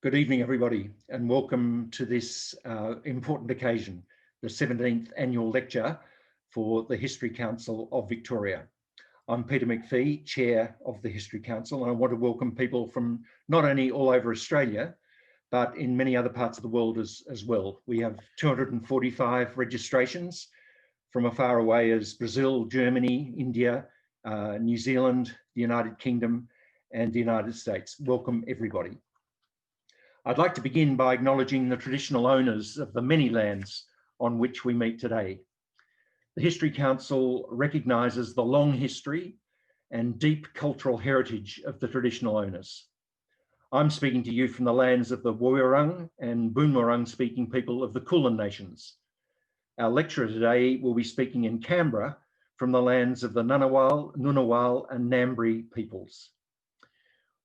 Good evening, everybody, and welcome to this important occasion, the 17th annual lecture for the History Council of Victoria. I'm Peter McPhee, Chair of the History Council, and I want to welcome people from not only all over Australia, but in many other parts of the world as well. We have 245 registrations from as far away as Brazil, Germany, India, New Zealand, the United Kingdom, and the United States. Welcome, everybody. I'd like to begin by acknowledging the traditional owners of the many lands on which we meet today. The History Council recognises the long history and deep cultural heritage of the traditional owners. I'm speaking to you from the lands of the Woiwurrung and Boonwurrung speaking people of the Kulin Nations. Our lecturer today will be speaking in Canberra from the lands of the Ngunnawal, Ngunnawal and Ngambri peoples.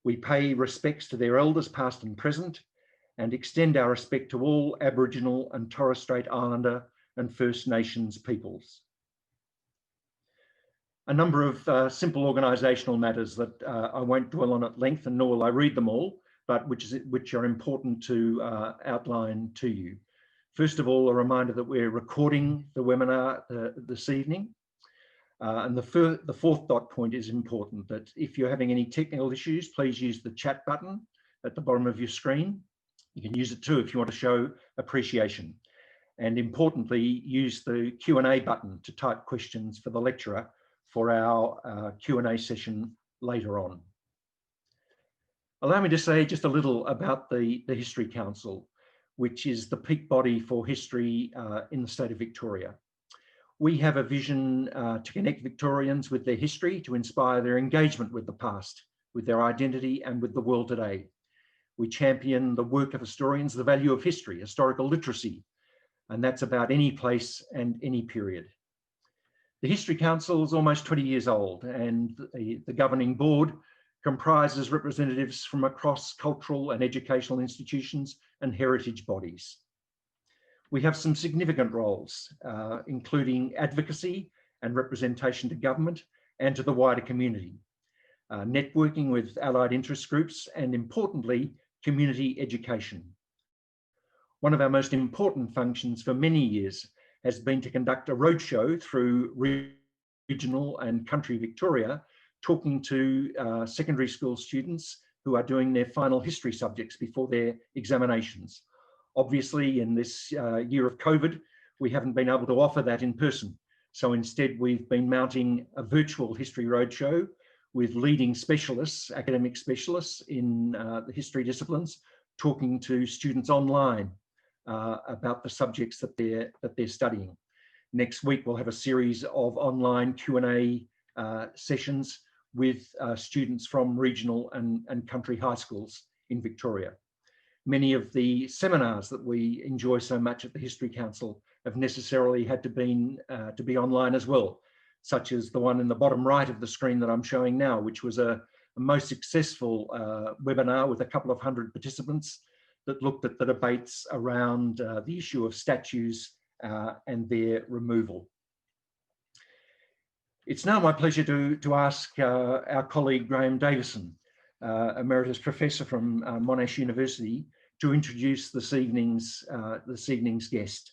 We pay respects to their elders past and present and extend our respect to all Aboriginal and Torres Strait Islander and First Nations peoples. A number of simple organisational matters that I won't dwell on at length, and nor will I read them all, but which are important to outline to you. First of all, a reminder that we're recording the webinar this evening. And the fourth dot point is important, that if you're having any technical issues, please use the chat button at the bottom of your screen. You can use it too if you want to show appreciation. And importantly, use the Q&A button to type questions for the lecturer for our Q&A session later on. Allow me to say just a little about the History Council, which is the peak body for history in the state of Victoria. We have a vision to connect Victorians with their history, to inspire their engagement with the past, with their identity and with the world today. We champion the work of historians, the value of history, historical literacy, and that's about any place and any period. The History Council is almost 20 years old, and the governing board comprises representatives from across cultural and educational institutions and heritage bodies. We have some significant roles, including advocacy and representation to government and to the wider community, networking with allied interest groups, and importantly, community education. One of our most important functions for many years has been to conduct a roadshow through regional and country Victoria, talking to secondary school students who are doing their final history subjects before their examinations. Obviously, in this year of COVID, we haven't been able to offer that in person. So instead, we've been mounting a virtual history roadshow with leading specialists, academic specialists in the history disciplines, talking to students online about the subjects that they're studying. Next week, we'll have a series of online Q&A sessions with students from regional and country high schools in Victoria. Many of the seminars that we enjoy so much at the History Council have necessarily had to be online as well, such as the one in the bottom right of the screen that I'm showing now, which was a most successful webinar with a couple of hundred participants that looked at the debates around the issue of statues and their removal. It's now my pleasure to ask our colleague Graham Davison, Emeritus Professor from Monash University, to introduce this evening's guest.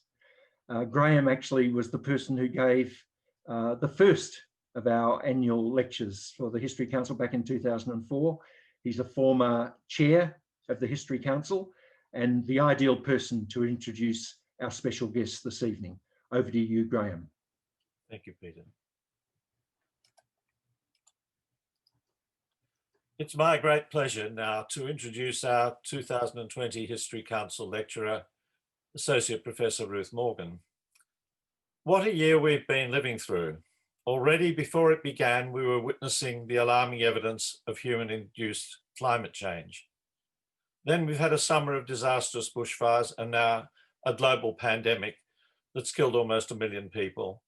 Graham actually was the person who gave the first of our annual lectures for the History Council back in 2004. He's a former chair of the History Council and the ideal person to introduce our special guest this evening. Over to you, Graham. Thank you, Peter. It's my great pleasure now to introduce our 2020 History Council lecturer, Associate Professor Ruth Morgan. What a year we've been living through. Already before it began, we were witnessing the alarming evidence of human-induced climate change. Then we've had a summer of disastrous bushfires and now a global pandemic that's killed almost 1 million people,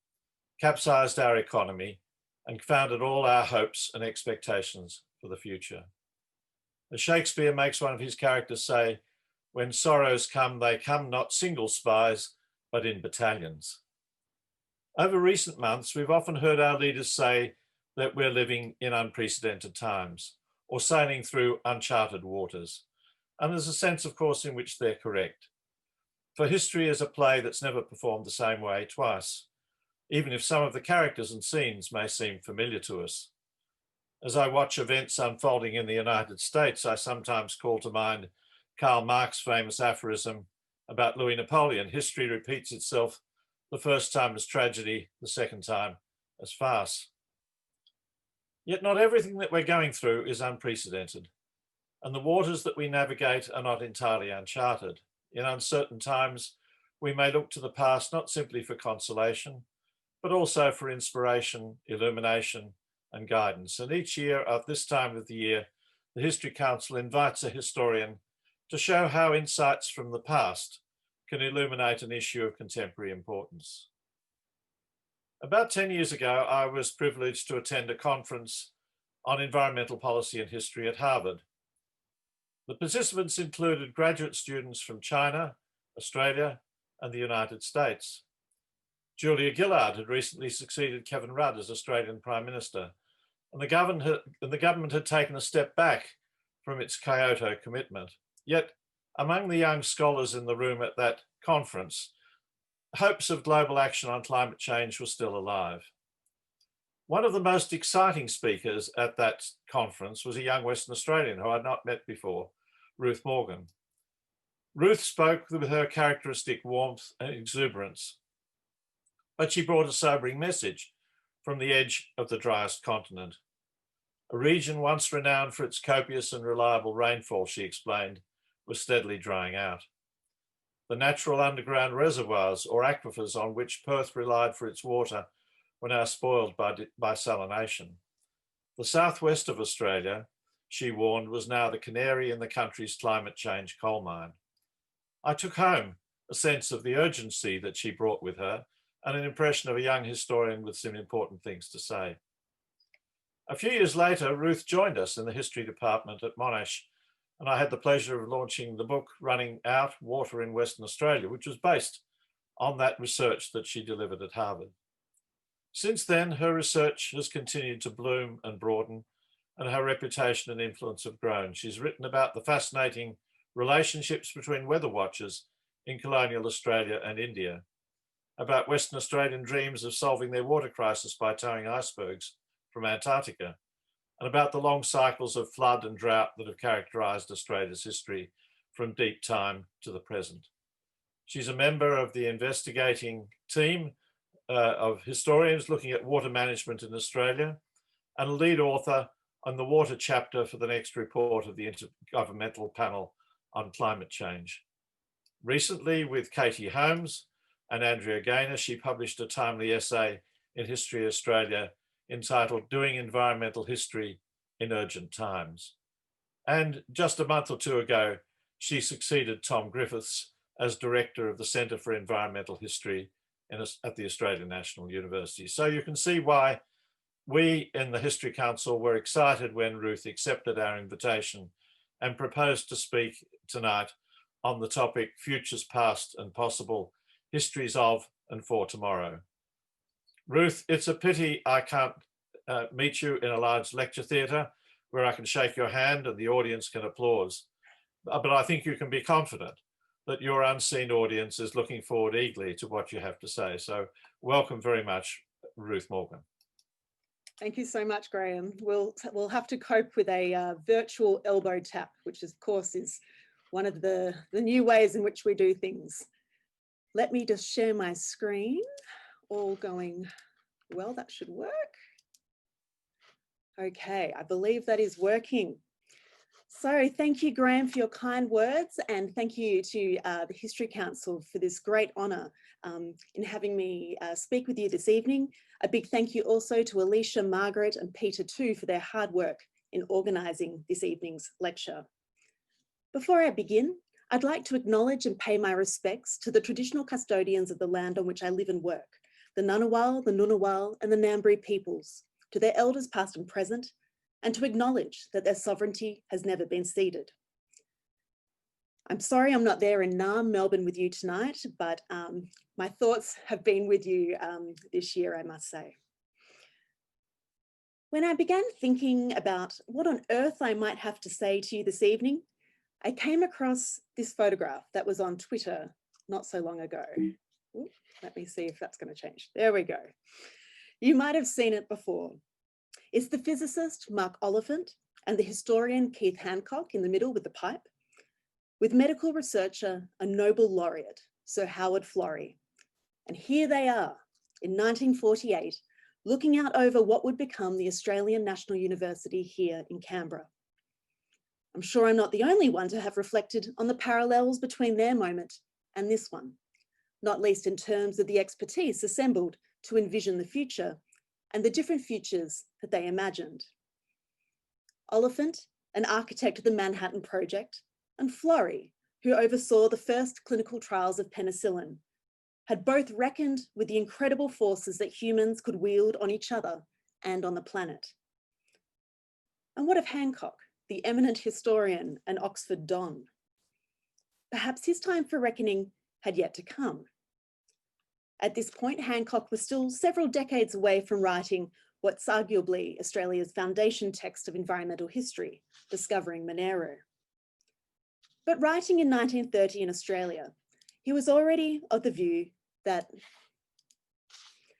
capsized our economy, and confounded all our hopes and expectations for the future. As Shakespeare makes one of his characters say, when sorrows come, they come not single spies, but in battalions. Over recent months, we've often heard our leaders say that we're living in unprecedented times or sailing through uncharted waters. and there's a sense, of course, in which they're correct. For history is a play that's never performed the same way twice, even if some of the characters and scenes may seem familiar to us. As I watch events unfolding in the United States, I sometimes call to mind Karl Marx's famous aphorism about Louis Napoleon: history repeats itself, the first time as tragedy, the second time as farce. Yet not everything that we're going through is unprecedented, and the waters that we navigate are not entirely uncharted. In uncertain times, we may look to the past not simply for consolation, but also for inspiration, illumination, and guidance. And each year at this time of the year, the History Council invites a historian to show how insights from the past can illuminate an issue of contemporary importance. About 10 years ago, I was privileged to attend a conference on environmental policy and history at Harvard. The participants included graduate students from China, Australia, and the United States. Julia Gillard had recently succeeded Kevin Rudd as Australian Prime Minister, and the government had taken a step back from its Kyoto commitment. Yet, among the young scholars in the room at that conference, hopes of global action on climate change were still alive. One of the most exciting speakers at that conference was a young Western Australian who I'd not met before, Ruth Morgan. Ruth spoke with her characteristic warmth and exuberance, but she brought a sobering message from the edge of the driest continent. A region once renowned for its copious and reliable rainfall, she explained, was steadily drying out. The natural underground reservoirs or aquifers on which Perth relied for its water were now spoiled by salination. The southwest of Australia, she warned, was now the canary in the country's climate change coal mine. I took home a sense of the urgency that she brought with her and an impression of a young historian with some important things to say. A few years later, Ruth joined us in the history department at Monash, and I had the pleasure of launching the book Running Out: Water in Western Australia, which was based on that research that she delivered at Harvard. Since then, her research has continued to bloom and broaden, and her reputation and influence have grown. She's written about the fascinating relationships between weather watchers in colonial Australia and India, about Western Australian dreams of solving their water crisis by towing icebergs from Antarctica, and about the long cycles of flood and drought that have characterised Australia's history from deep time to the present. She's a member of the investigating team of historians looking at water management in Australia, and a lead author on the water chapter for the next report of the Intergovernmental Panel on Climate Change. Recently, with Katie Holmes and Andrea Gaynor, she published a timely essay in History Australia entitled Doing Environmental History in Urgent Times. And just a month or two ago, she succeeded Tom Griffiths as Director of the Centre for Environmental History at the Australian National University. So you can see why we in the History Council were excited when Ruth accepted our invitation and proposed to speak tonight on the topic Futures Past and Possible, Histories of and for Tomorrow. Ruth, it's a pity I can't meet you in a large lecture theatre where I can shake your hand and the audience can applaud. But I think you can be confident that your unseen audience is looking forward eagerly to what you have to say. So welcome very much, Ruth Morgan. Thank you so much, Graham. We'll have to cope with a virtual elbow tap, which of course is one of the new ways in which we do things. Let me just share my screen. All going well, that should work. Okay, I believe that is working. So thank you, Graham, for your kind words, and thank you to the History Council for this great honour in having me speak with you this evening. A big thank you also to Alicia, Margaret and Peter too for their hard work in organising this evening's lecture. Before I begin, I'd like to acknowledge and pay my respects to the traditional custodians of the land on which I live and work, the Ngunnawal, the Ngunnawal and the Ngambri peoples, to their elders past and present, and to acknowledge that their sovereignty has never been ceded. I'm sorry I'm not there in Naarm, Melbourne with you tonight, but my thoughts have been with you this year, I must say. When I began thinking about what on earth I might have to say to you this evening, I came across this photograph that was on Twitter not so long ago. Ooh, let me see if that's going to change. There we go. You might have seen it before. It's the physicist Mark Oliphant and the historian Keith Hancock in the middle with the pipe, with medical researcher, a Nobel laureate, Sir Howard Florey. And here they are in 1948, looking out over what would become the Australian National University here in Canberra. I'm sure I'm not the only one to have reflected on the parallels between their moment and this one, not least in terms of the expertise assembled to envision the future and the different futures that they imagined. Oliphant, an architect of the Manhattan Project, and Florey, who oversaw the first clinical trials of penicillin, had both reckoned with the incredible forces that humans could wield on each other and on the planet. And what of Hancock, the eminent historian and Oxford Don? Perhaps his time for reckoning had yet to come. At this point, Hancock was still several decades away from writing what's arguably Australia's foundation text of environmental history, Discovering Monero. But writing in 1930 in Australia, he was already of the view that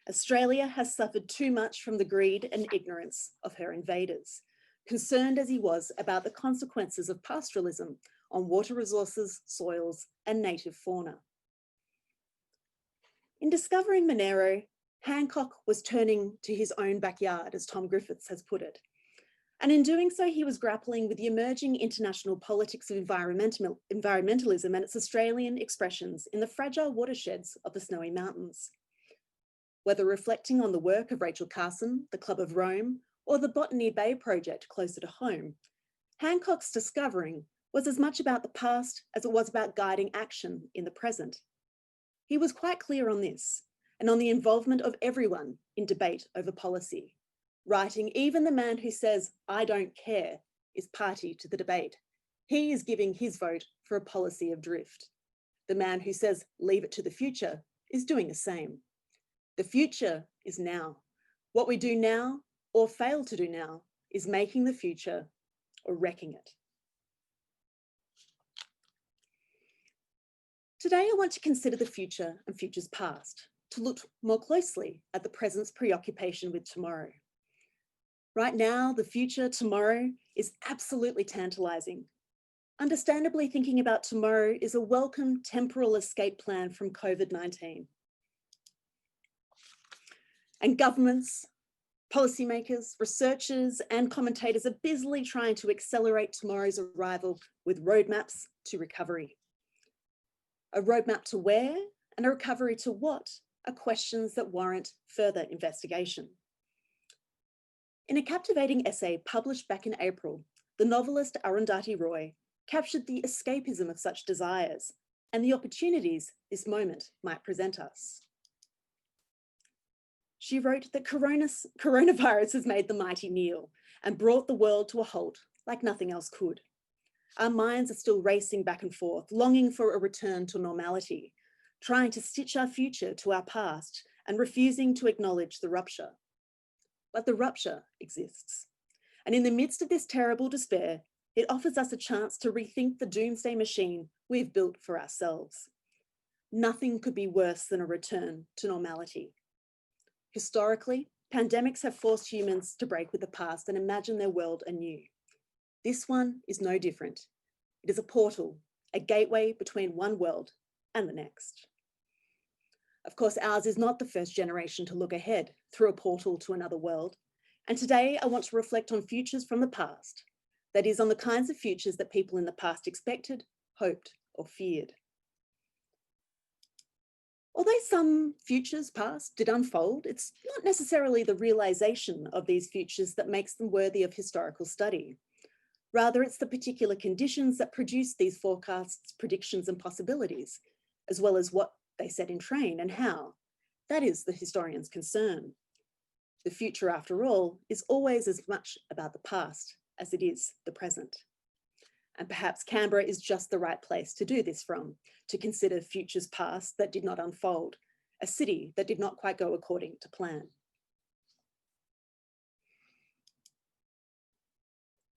Australia has suffered too much from the greed and ignorance of her invaders, concerned as he was about the consequences of pastoralism on water resources, soils, and native fauna. In Discovering Monero, Hancock was turning to his own backyard, as Tom Griffiths has put it. And in doing so, he was grappling with the emerging international politics of environmentalism and its Australian expressions in the fragile watersheds of the Snowy Mountains. Whether reflecting on the work of Rachel Carson, the Club of Rome, or the Botany Bay project closer to home, Hancock's discovering was as much about the past as it was about guiding action in the present. He was quite clear on this and on the involvement of everyone in debate over policy, writing, even the man who says, "I don't care," is party to the debate. He is giving his vote for a policy of drift. The man who says, "Leave it to the future," is doing the same. The future is now. What we do now or fail to do now is making the future or wrecking it. Today, I want to consider the future and futures past, to look more closely at the present's preoccupation with tomorrow. Right now, the future tomorrow is absolutely tantalizing. Understandably, thinking about tomorrow is a welcome temporal escape plan from COVID-19. And governments, policymakers, researchers, and commentators are busily trying to accelerate tomorrow's arrival with roadmaps to recovery. A roadmap to where and a recovery to what are questions that warrant further investigation. In a captivating essay published back in April, the novelist Arundhati Roy captured the escapism of such desires and the opportunities this moment might present us. She wrote that coronavirus has made the mighty kneel and brought the world to a halt like nothing else could. Our minds are still racing back and forth, longing for a return to normality, trying to stitch our future to our past and refusing to acknowledge the rupture. But the rupture exists. And in the midst of this terrible despair, it offers us a chance to rethink the doomsday machine we've built for ourselves. Nothing could be worse than a return to normality. Historically, pandemics have forced humans to break with the past and imagine their world anew. This one is no different. It is a portal, a gateway between one world and the next. Of course, ours is not the first generation to look ahead through a portal to another world. And today I want to reflect on futures from the past, that is, on the kinds of futures that people in the past expected, hoped, or feared. Although some futures past did unfold, it's not necessarily the realization of these futures that makes them worthy of historical study. Rather, it's the particular conditions that produce these forecasts, predictions, and possibilities, as well as what they set in train and how. That is the historian's concern. The future, after all, is always as much about the past as it is the present. And perhaps Canberra is just the right place to do this from, to consider futures past that did not unfold, a city that did not quite go according to plan.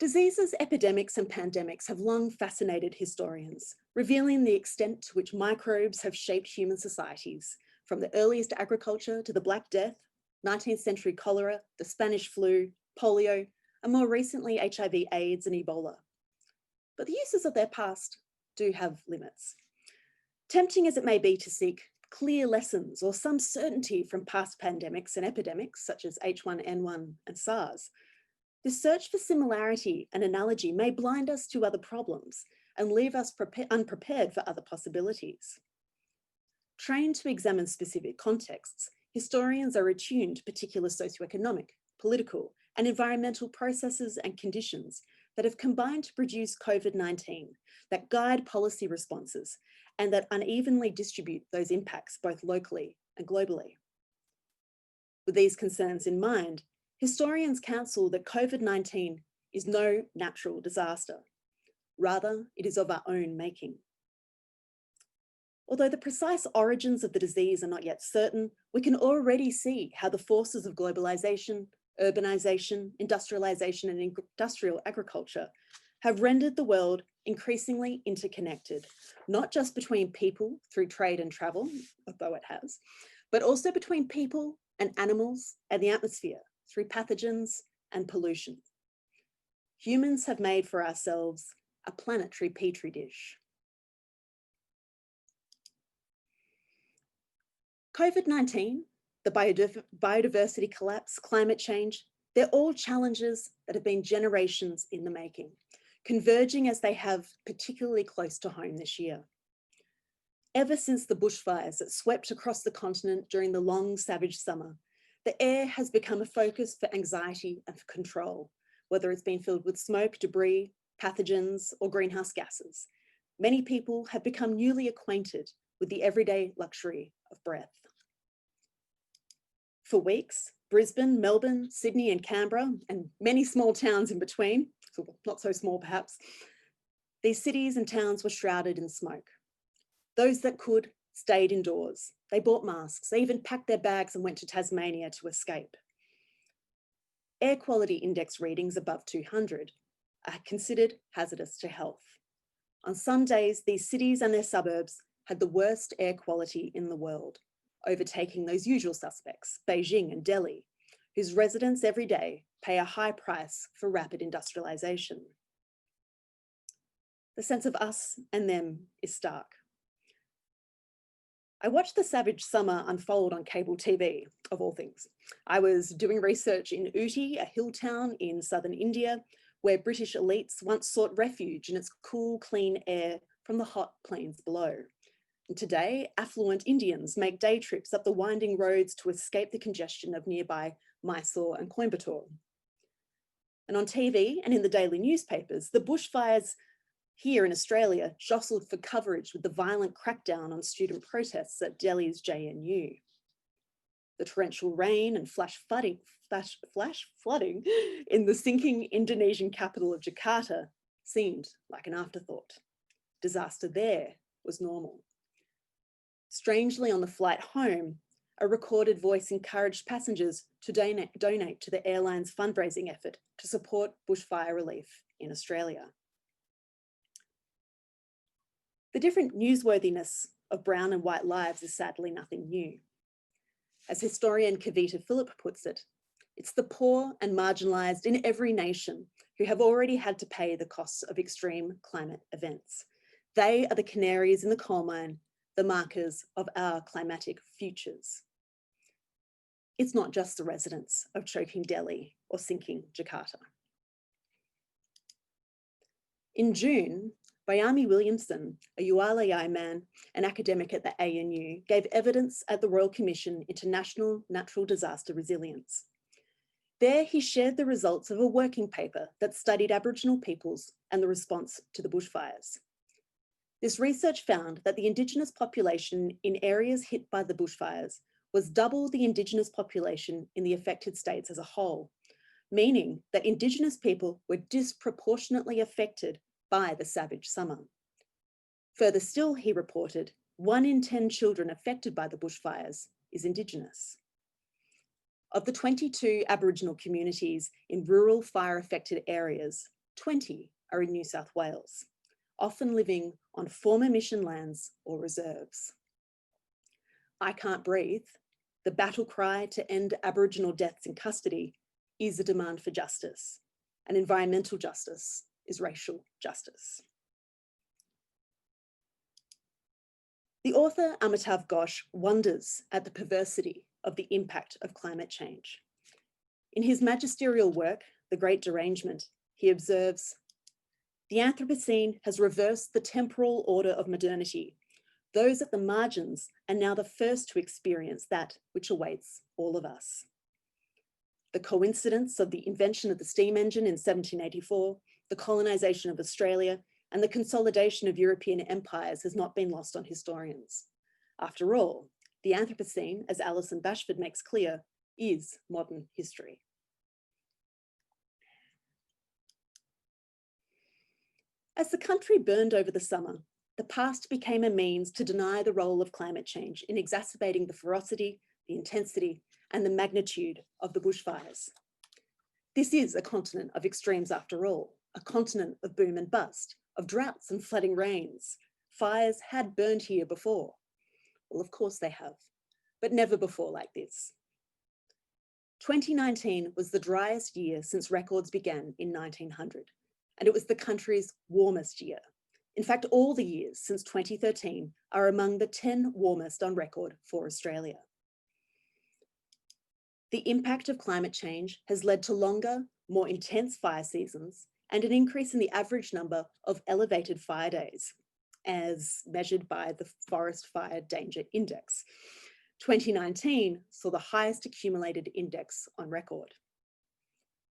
Diseases, epidemics, and pandemics have long fascinated historians, revealing the extent to which microbes have shaped human societies, from the earliest agriculture to the Black Death, 19th century cholera, the Spanish flu, polio, and more recently HIV, AIDS, and Ebola. But the uses of their past do have limits. Tempting as it may be to seek clear lessons or some certainty from past pandemics and epidemics, such as H1N1 and SARS, this search for similarity and analogy may blind us to other problems and leave us unprepared for other possibilities. Trained to examine specific contexts, historians are attuned to particular socioeconomic, political, and environmental processes and conditions that have combined to produce COVID-19, that guide policy responses, and that unevenly distribute those impacts both locally and globally. With these concerns in mind, historians counsel that COVID-19 is no natural disaster. Rather, it is of our own making. Although the precise origins of the disease are not yet certain, we can already see how the forces of globalization, urbanization, industrialization, and industrial agriculture have rendered the world increasingly interconnected, not just between people through trade and travel, although it has, but also between people and animals and the atmosphere through pathogens and pollution. Humans have made for ourselves a planetary petri dish. COVID-19, the biodiversity collapse, climate change, they're all challenges that have been generations in the making, converging as they have particularly close to home this year. Ever since the bushfires that swept across the continent during the long, savage summer, the air has become a focus for anxiety and for control, whether it's been filled with smoke, debris, pathogens, or greenhouse gases. Many people have become newly acquainted with the everyday luxury of breath. For weeks, Brisbane, Melbourne, Sydney, and Canberra, and many small towns in between, not so small perhaps, these cities and towns were shrouded in smoke. Those that could stayed indoors. They bought masks. They even packed their bags and went to Tasmania to escape. Air quality index readings above 200 are considered hazardous to health. On some days, these cities and their suburbs had the worst air quality in the world, overtaking those usual suspects, Beijing and Delhi, whose residents every day pay a high price for rapid industrialization. The sense of us and them is stark. I watched the savage summer unfold on cable TV, of all things. I was doing research in Ooty, a hill town in southern India, where British elites once sought refuge in its cool, clean air from the hot plains below. And today, affluent Indians make day trips up the winding roads to escape the congestion of nearby Mysore and Coimbatore. And on TV and in the daily newspapers, the bushfires here in Australia jostled for coverage with the violent crackdown on student protests at Delhi's JNU. The torrential rain and flash flooding in the sinking Indonesian capital of Jakarta seemed like an afterthought. Disaster there was normal. Strangely, on the flight home, a recorded voice encouraged passengers to donate to the airline's fundraising effort to support bushfire relief in Australia. The different newsworthiness of brown and white lives is sadly nothing new. As historian Kavita Phillip puts it, it's the poor and marginalised in every nation who have already had to pay the costs of extreme climate events. They are the canaries in the coal mine, the markers of our climatic futures. It's not just the residents of choking Delhi or sinking Jakarta. In June, Bayami Williamson, a Ualayai man, an academic at the ANU, gave evidence at the Royal Commission into National Natural Disaster Resilience. There he shared the results of a working paper that studied Aboriginal peoples and the response to the bushfires. This research found that the Indigenous population in areas hit by the bushfires was double the Indigenous population in the affected states as a whole, meaning that Indigenous people were disproportionately affected by the savage summer. Further still, he reported, 1 in 10 children affected by the bushfires is Indigenous. Of the 22 Aboriginal communities in rural fire-affected areas, 20 are in New South Wales, often living on former mission lands or reserves. I Can't Breathe, the battle cry to end Aboriginal deaths in custody, is a demand for justice, and environmental justice is racial justice. The author Amitav Ghosh wonders at the perversity of the impact of climate change. In his magisterial work, The Great Derangement, he observes, "The Anthropocene has reversed the temporal order of modernity. Those at the margins are now the first to experience that which awaits all of us." The coincidence of the invention of the steam engine in 1784, the colonisation of Australia, and the consolidation of European empires has not been lost on historians. After all, the Anthropocene, as Alison Bashford makes clear, is modern history. As the country burned over the summer, the past became a means to deny the role of climate change in exacerbating the ferocity, the intensity, and the magnitude of the bushfires. This is a continent of extremes after all, a continent of boom and bust, of droughts and flooding rains. Fires had burned here before. Well, of course they have, but never before like this. 2019 was the driest year since records began in 1900, and it was the country's warmest year. In fact, all the years since 2013 are among the 10 warmest on record for Australia. The impact of climate change has led to longer, more intense fire seasons and an increase in the average number of elevated fire days, as measured by the Forest Fire Danger Index. 2019 saw the highest accumulated index on record.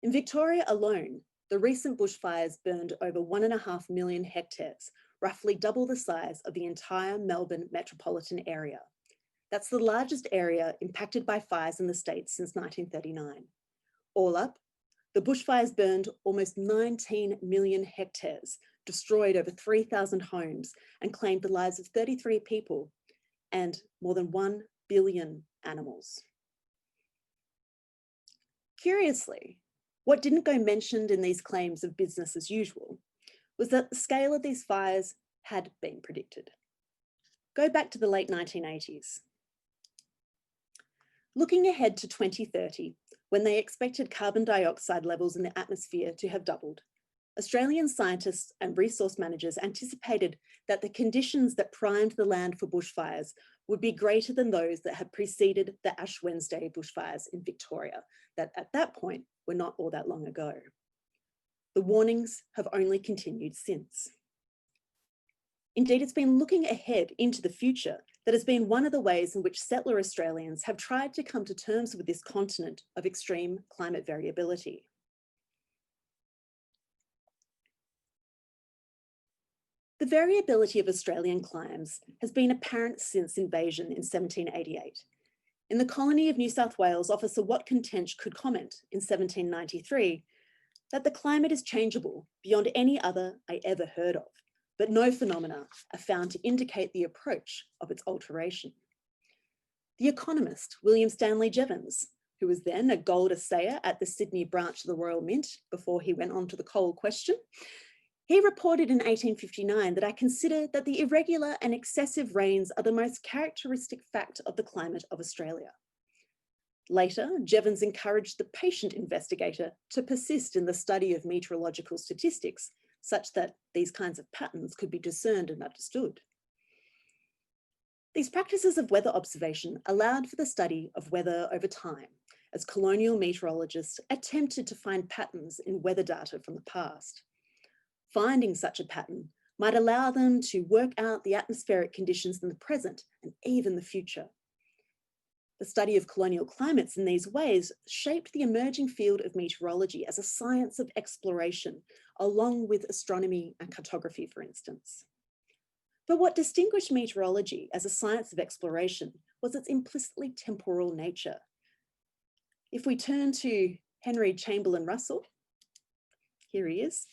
In Victoria alone, the recent bushfires burned over 1.5 million hectares, roughly double the size of the entire Melbourne metropolitan area. That's the largest area impacted by fires in the state since 1939. All up, the bushfires burned almost 19 million hectares, destroyed over 3,000 homes, and claimed the lives of 33 people and more than 1 billion animals. Curiously, what didn't go mentioned in these claims of business as usual was that the scale of these fires had been predicted. Go back to the late 1980s. Looking ahead to 2030, when they expected carbon dioxide levels in the atmosphere to have doubled, Australian scientists and resource managers anticipated that the conditions that primed the land for bushfires would be greater than those that had preceded the Ash Wednesday bushfires in Victoria, that at that point were not all that long ago. The warnings have only continued since. Indeed, it's been looking ahead into the future that has been one of the ways in which settler Australians have tried to come to terms with this continent of extreme climate variability. The variability of Australian climes has been apparent since invasion in 1788. In the colony of New South Wales, Officer Watkin Tench could comment in 1793 that the climate is changeable beyond any other I ever heard of, but no phenomena are found to indicate the approach of its alteration. The economist William Stanley Jevons, who was then a gold assayer at the Sydney branch of the Royal Mint before he went on to the coal question, he reported in 1859 that I consider that the irregular and excessive rains are the most characteristic fact of the climate of Australia. Later, Jevons encouraged the patient investigator to persist in the study of meteorological statistics, such that these kinds of patterns could be discerned and understood. These practices of weather observation allowed for the study of weather over time, as colonial meteorologists attempted to find patterns in weather data from the past. Finding such a pattern might allow them to work out the atmospheric conditions in the present and even the future. The study of colonial climates in these ways shaped the emerging field of meteorology as a science of exploration, along with astronomy and cartography, for instance. But what distinguished meteorology as a science of exploration was its implicitly temporal nature. If we turn to Henry Chamberlain Russell, here he is,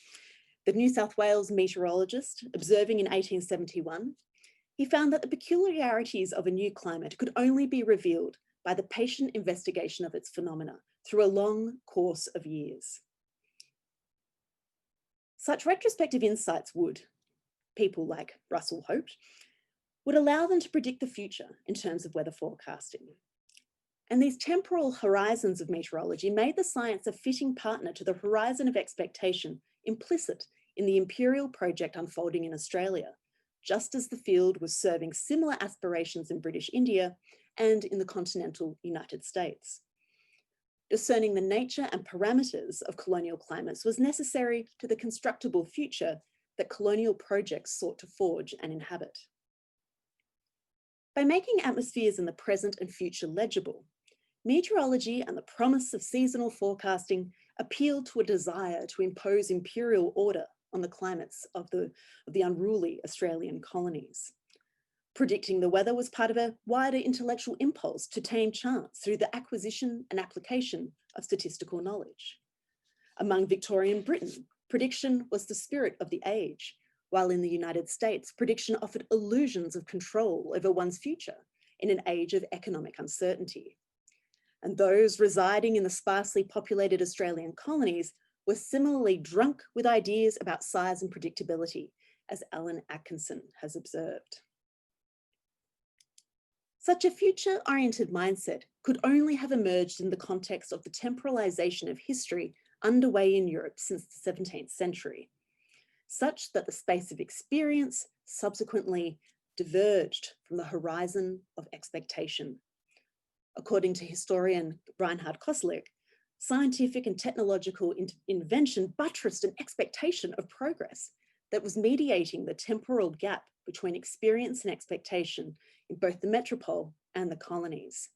the New South Wales meteorologist, observing in 1871, he found that the peculiarities of a new climate could only be revealed by the patient investigation of its phenomena through a long course of years. Such retrospective insights would, people like Russell hoped, would allow them to predict the future in terms of weather forecasting. And these temporal horizons of meteorology made the science a fitting partner to the horizon of expectation implicit in the imperial project unfolding in Australia, just as the field was serving similar aspirations in British India and in the continental United States. Discerning the nature and parameters of colonial climates was necessary to the constructible future that colonial projects sought to forge and inhabit. By making atmospheres in the present and future legible, meteorology and the promise of seasonal forecasting appealed to a desire to impose imperial order on the climates of the unruly Australian colonies. Predicting the weather was part of a wider intellectual impulse to tame chance through the acquisition and application of statistical knowledge. Among Victorian Britain, prediction was the spirit of the age, while in the United States, prediction offered illusions of control over one's future in an age of economic uncertainty. And those residing in the sparsely populated Australian colonies were similarly drunk with ideas about size and predictability, as Alan Atkinson has observed. Such a future-oriented mindset could only have emerged in the context of the temporalization of history underway in Europe since the 17th century, such that the space of experience subsequently diverged from the horizon of expectation. According to historian Reinhard Koselleck, scientific and technological invention buttressed an expectation of progress that was mediating the temporal gap between experience and expectation in both the metropole and the colonies.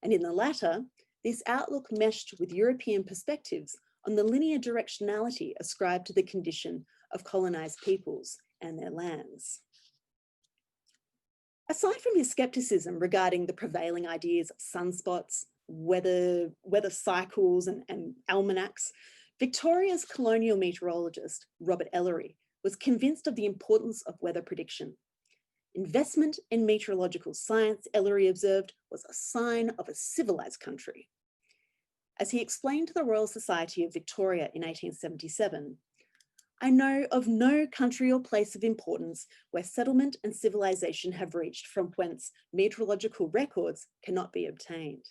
And in the latter, this outlook meshed with European perspectives on the linear directionality ascribed to the condition of colonized peoples and their lands. Aside from his skepticism regarding the prevailing ideas of sunspots, weather cycles and almanacs, Victoria's colonial meteorologist, Robert Ellery, was convinced of the importance of weather prediction. Investment in meteorological science, Ellery observed, was a sign of a civilized country. As he explained to the Royal Society of Victoria in 1877, "I know of no country or place of importance where settlement and civilization have reached from whence meteorological records cannot be obtained.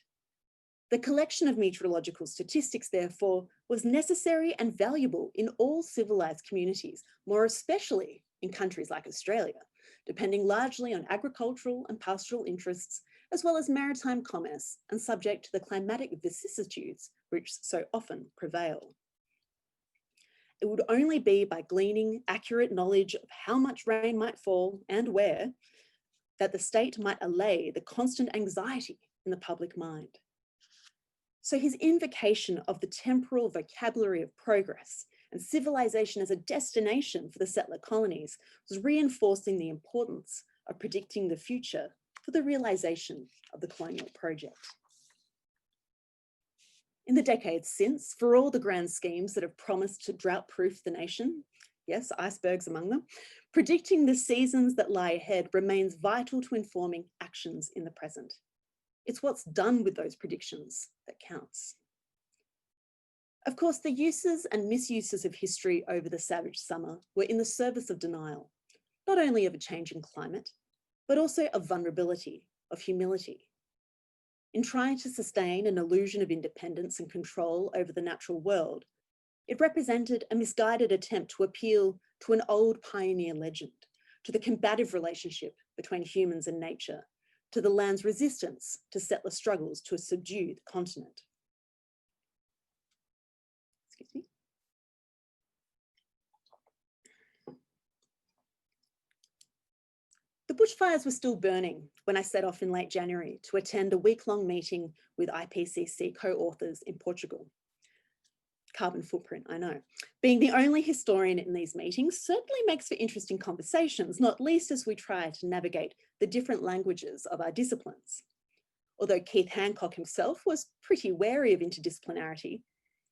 The collection of meteorological statistics, therefore, was necessary and valuable in all civilized communities, more especially in countries like Australia, depending largely on agricultural and pastoral interests, as well as maritime commerce, and subject to the climatic vicissitudes which so often prevail. It would only be by gleaning accurate knowledge of how much rain might fall and where that the state might allay the constant anxiety in the public mind." So his invocation of the temporal vocabulary of progress and civilization as a destination for the settler colonies was reinforcing the importance of predicting the future for the realization of the colonial project. In the decades since, for all the grand schemes that have promised to drought-proof the nation, yes, icebergs among them, predicting the seasons that lie ahead remains vital to informing actions in the present. It's what's done with those predictions that counts. Of course, the uses and misuses of history over the savage summer were in the service of denial, not only of a changing climate, but also of vulnerability, of humility. In trying to sustain an illusion of independence and control over the natural world, it represented a misguided attempt to appeal to an old pioneer legend, to the combative relationship between humans and nature, to the land's resistance to settler struggles to subdue the continent. Excuse me. The bushfires were still burning when I set off in late January to attend a week-long meeting with IPCC co-authors in Portugal. Carbon footprint, I know. Being the only historian in these meetings certainly makes for interesting conversations, not least as we try to navigate the different languages of our disciplines. Although Keith Hancock himself was pretty wary of interdisciplinarity,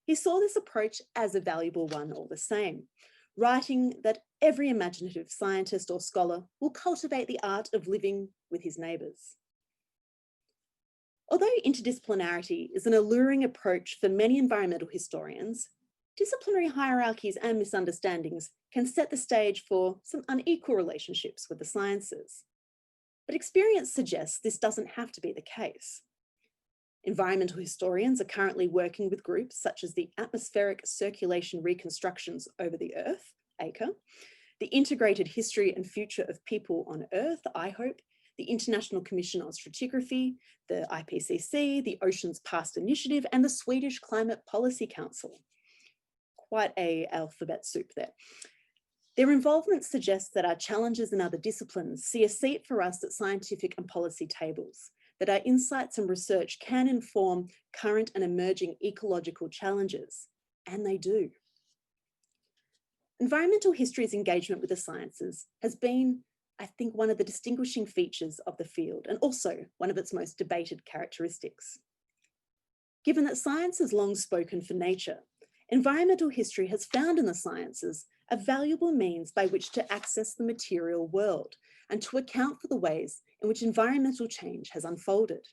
he saw this approach as a valuable one all the same, writing that every imaginative scientist or scholar will cultivate the art of living with his neighbours. Although interdisciplinarity is an alluring approach for many environmental historians, disciplinary hierarchies and misunderstandings can set the stage for some unequal relationships with the sciences. But experience suggests this doesn't have to be the case. Environmental historians are currently working with groups such as the Atmospheric Circulation Reconstructions Over the Earth, ACRE, the Integrated History and Future of People on Earth, IHOPE, the International Commission on Stratigraphy, the IPCC, the Oceans Past Initiative, and the Swedish Climate Policy Council. Quite an alphabet soup there. Their involvement suggests that our challenges in other disciplines see a seat for us at scientific and policy tables, that our insights and research can inform current and emerging ecological challenges, and they do. Environmental history's engagement with the sciences has been, I think, one of the distinguishing features of the field and also one of its most debated characteristics. Given that science has long spoken for nature, environmental history has found in the sciences a valuable means by which to access the material world and to account for the ways in which environmental change has unfolded.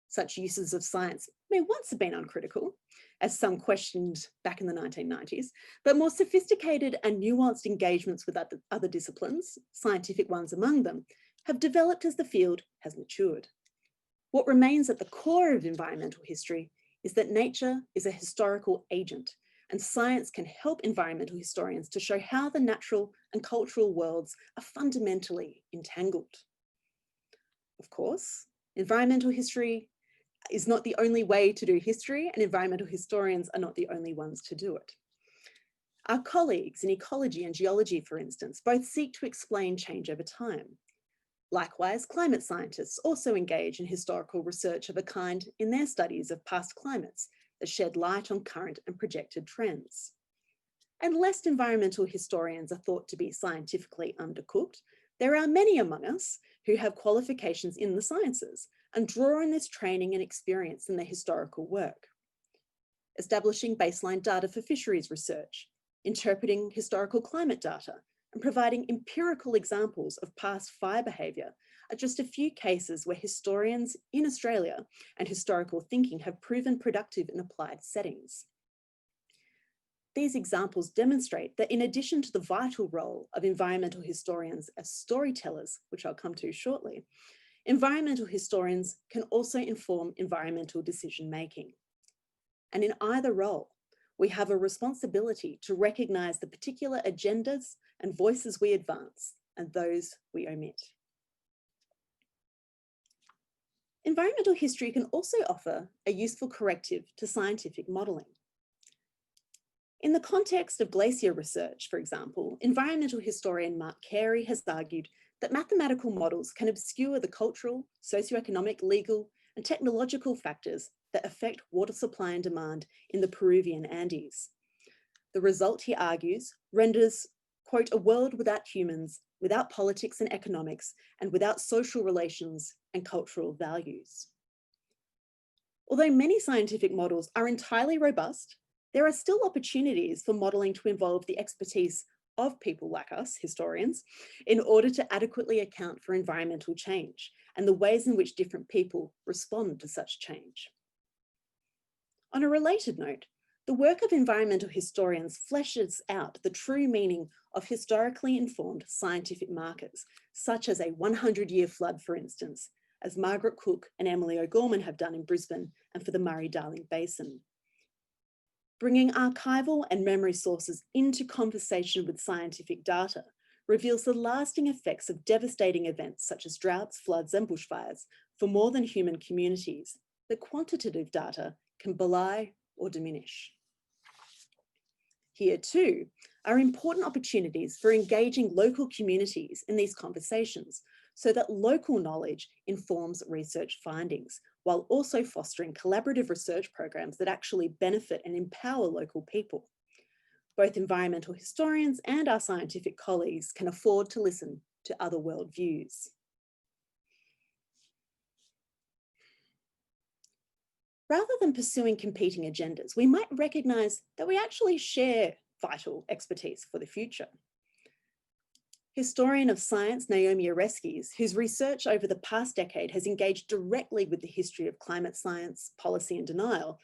Such uses of science may once have been uncritical, as some questioned back in the 1990s, but more sophisticated and nuanced engagements with other disciplines, scientific ones among them, have developed as the field has matured. What remains at the core of environmental history is that nature is a historical agent, and science can help environmental historians to show how the natural and cultural worlds are fundamentally entangled. Of course, environmental history is not the only way to do history, and environmental historians are not the only ones to do it. Our colleagues in ecology and geology, for instance, both seek to explain change over time. Likewise, climate scientists also engage in historical research of a kind in their studies of past climates that shed light on current and projected trends. And lest environmental historians are thought to be scientifically undercooked, there are many among us who have qualifications in the sciences and draw on this training and experience in their historical work. Establishing baseline data for fisheries research, interpreting historical climate data, and providing empirical examples of past fire behaviour are just a few cases where historians in Australia and historical thinking have proven productive in applied settings. These examples demonstrate that in addition to the vital role of environmental historians as storytellers, which I'll come to shortly, environmental historians can also inform environmental decision-making. And in either role, we have a responsibility to recognise the particular agendas and voices we advance and those we omit. Environmental history can also offer a useful corrective to scientific modelling. In the context of glacier research, for example, environmental historian Mark Carey has argued that mathematical models can obscure the cultural, socioeconomic, legal, and technological factors that affect water supply and demand in the Peruvian Andes. The result, he argues, renders, quote, a world without humans, without politics and economics, and without social relations and cultural values. Although many scientific models are entirely robust, there are still opportunities for modelling to involve the expertise of people like us, historians, in order to adequately account for environmental change and the ways in which different people respond to such change. On a related note, the work of environmental historians fleshes out the true meaning of historically informed scientific markers, such as a 100-year flood, for instance, as Margaret Cook and Emily O'Gorman have done in Brisbane and for the Murray-Darling Basin. Bringing archival and memory sources into conversation with scientific data reveals the lasting effects of devastating events such as droughts, floods, and bushfires for more than human communities that quantitative data can belie or diminish. Here too are important opportunities for engaging local communities in these conversations so that local knowledge informs research findings, while also fostering collaborative research programs that actually benefit and empower local people. Both environmental historians and our scientific colleagues can afford to listen to other worldviews. Rather than pursuing competing agendas, we might recognise that we actually share vital expertise for the future. Historian of science Naomi Oreskes, whose research over the past decade has engaged directly with the history of climate science, policy and denial,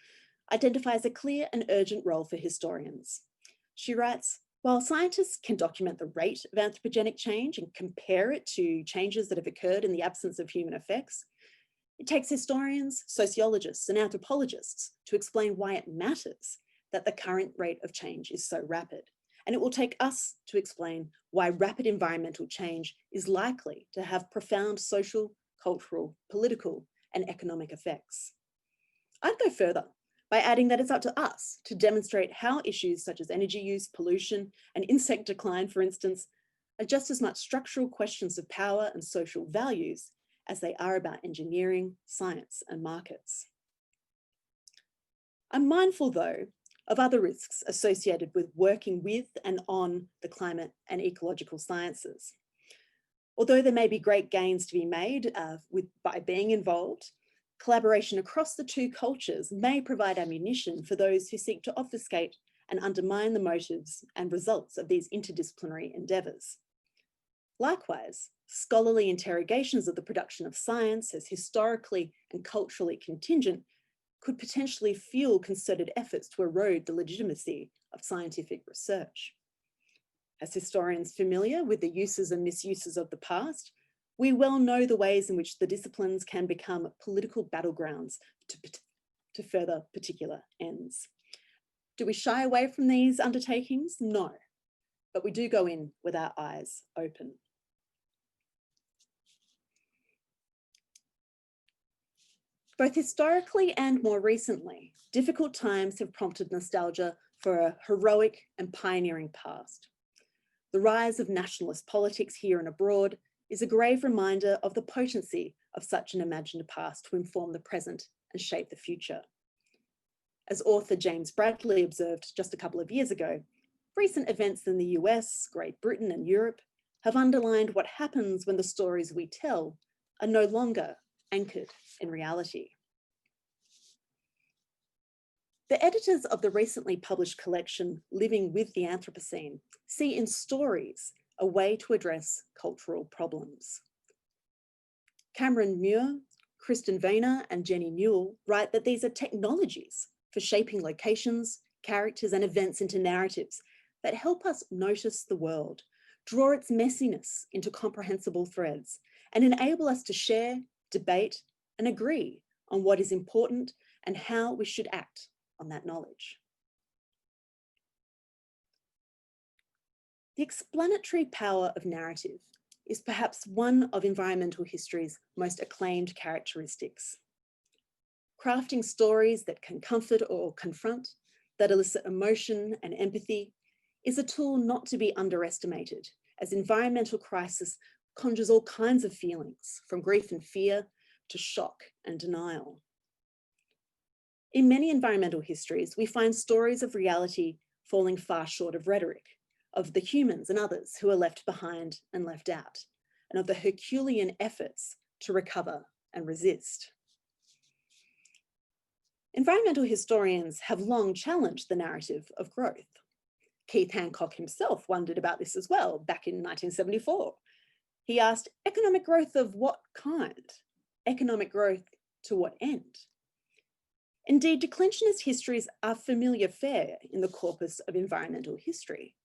identifies a clear and urgent role for historians. She writes, while scientists can document the rate of anthropogenic change and compare it to changes that have occurred in the absence of human effects, it takes historians, sociologists, and anthropologists to explain why it matters that the current rate of change is so rapid. And it will take us to explain why rapid environmental change is likely to have profound social, cultural, political, and economic effects. I'd go further by adding that it's up to us to demonstrate how issues such as energy use, pollution, and insect decline, for instance, are just as much structural questions of power and social values as they are about engineering, science, and markets. I'm mindful, though, of other risks associated with working with and on the climate and ecological sciences. Although there may be great gains to be made by being involved, collaboration across the two cultures may provide ammunition for those who seek to obfuscate and undermine the motives and results of these interdisciplinary endeavours. Likewise, scholarly interrogations of the production of science as historically and culturally contingent could potentially fuel concerted efforts to erode the legitimacy of scientific research. As historians familiar with the uses and misuses of the past, we well know the ways in which the disciplines can become political battlegrounds to further particular ends. Do we shy away from these undertakings? No, but we do go in with our eyes open. Both historically and more recently, difficult times have prompted nostalgia for a heroic and pioneering past. The rise of nationalist politics here and abroad is a grave reminder of the potency of such an imagined past to inform the present and shape the future. As author James Bradley observed just a couple of years ago, recent events in the US, Great Britain, and Europe have underlined what happens when the stories we tell are no longer anchored in reality. The editors of the recently published collection, Living with the Anthropocene, see in stories a way to address cultural problems. Cameron Muir, Kristen Vayner, and Jenny Newell write that these are technologies for shaping locations, characters, and events into narratives that help us notice the world, draw its messiness into comprehensible threads, and enable us to share, debate, and agree on what is important and how we should act on that knowledge. The explanatory power of narrative is perhaps one of environmental history's most acclaimed characteristics. Crafting stories that can comfort or confront, that elicit emotion and empathy, is a tool not to be underestimated, as environmental crisis conjures all kinds of feelings, from grief and fear to shock and denial. In many environmental histories, we find stories of reality falling far short of rhetoric, of the humans and others who are left behind and left out, and of the Herculean efforts to recover and resist. Environmental historians have long challenged the narrative of growth. Keith Hancock himself wondered about this as well back in 1974. He asked, economic growth of what kind? Economic growth to what end? Indeed, declensionist histories are familiar fare in the corpus of environmental history,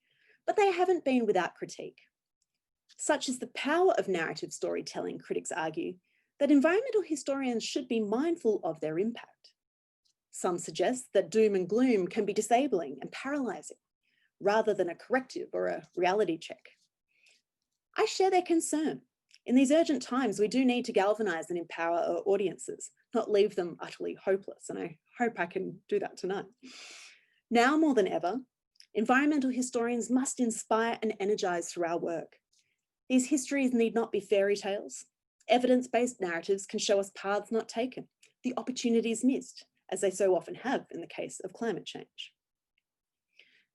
but they haven't been without critique. Such is the power of narrative storytelling, critics argue, that environmental historians should be mindful of their impact. Some suggest that doom and gloom can be disabling and paralysing, rather than a corrective or a reality check. I share their concern. In these urgent times, we do need to galvanise and empower our audiences, not leave them utterly hopeless, and I hope I can do that tonight. Now more than ever, environmental historians must inspire and energise through our work. These histories need not be fairy tales. Evidence-based narratives can show us paths not taken, the opportunities missed, as they so often have in the case of climate change.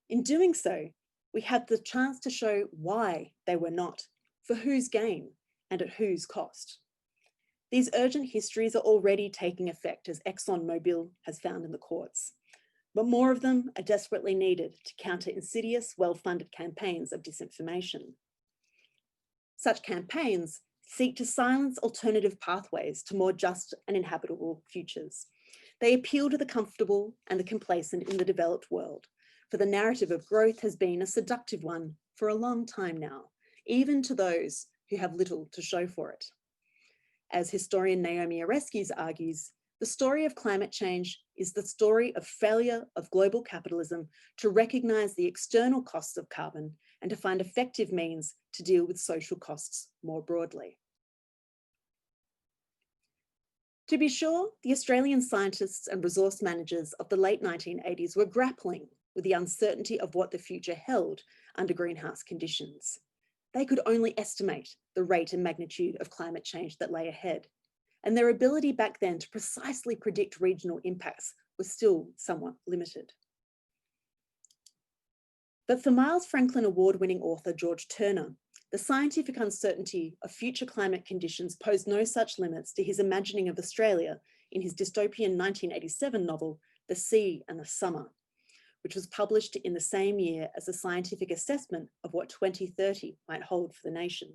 In doing so, we have the chance to show why they were not, for whose gain, and at whose cost. These urgent histories are already taking effect, as ExxonMobil has found in the courts. But more of them are desperately needed to counter insidious, well-funded campaigns of disinformation. Such campaigns seek to silence alternative pathways to more just and inhabitable futures. They appeal to the comfortable and the complacent in the developed world, for the narrative of growth has been a seductive one for a long time now, even to those who have little to show for it. As historian Naomi Oreskes argues, the story of climate change is the story of failure of global capitalism to recognise the external costs of carbon and to find effective means to deal with social costs more broadly. To be sure, the Australian scientists and resource managers of the late 1980s were grappling with the uncertainty of what the future held under greenhouse conditions. They could only estimate the rate and magnitude of climate change that lay ahead, and their ability back then to precisely predict regional impacts was still somewhat limited. But for Miles Franklin Award-winning author George Turner, the scientific uncertainty of future climate conditions posed no such limits to his imagining of Australia in his dystopian 1987 novel, The Sea and the Summer, which was published in the same year as a scientific assessment of what 2030 might hold for the nation.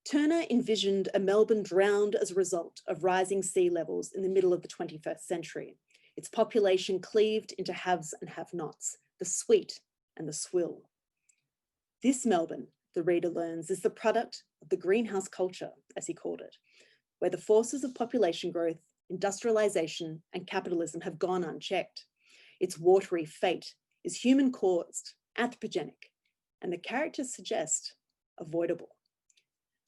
Turner envisioned a Melbourne drowned as a result of rising sea levels in the middle of the 21st century, its population cleaved into haves and have-nots, the sweet and the swill. This Melbourne, the reader learns, is the product of the greenhouse culture, as he called it, where the forces of population growth, industrialisation and capitalism have gone unchecked. Its watery fate is human-caused, anthropogenic, and the characters suggest avoidable.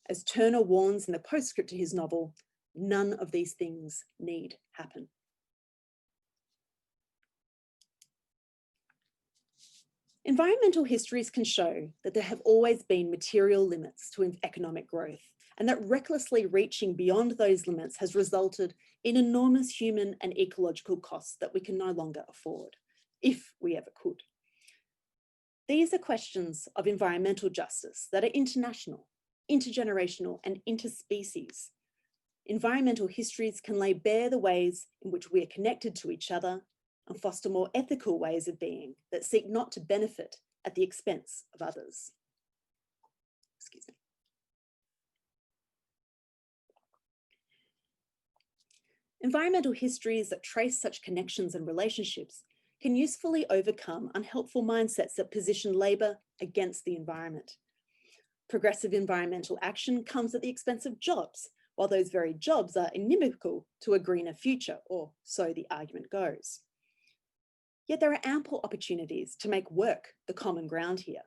As Turner warns in the postscript to his novel, none of these things need happen. Environmental histories can show that there have always been material limits to economic growth, and that recklessly reaching beyond those limits has resulted in enormous human and ecological costs that we can no longer afford, if we ever could. These are questions of environmental justice that are international, intergenerational, and interspecies. Environmental histories can lay bare the ways in which we are connected to each other and foster more ethical ways of being that seek not to benefit at the expense of others. Excuse me. Environmental histories that trace such connections and relationships can usefully overcome unhelpful mindsets that position labour against the environment. Progressive environmental action comes at the expense of jobs, while those very jobs are inimical to a greener future, or so the argument goes. Yet there are ample opportunities to make work the common ground here,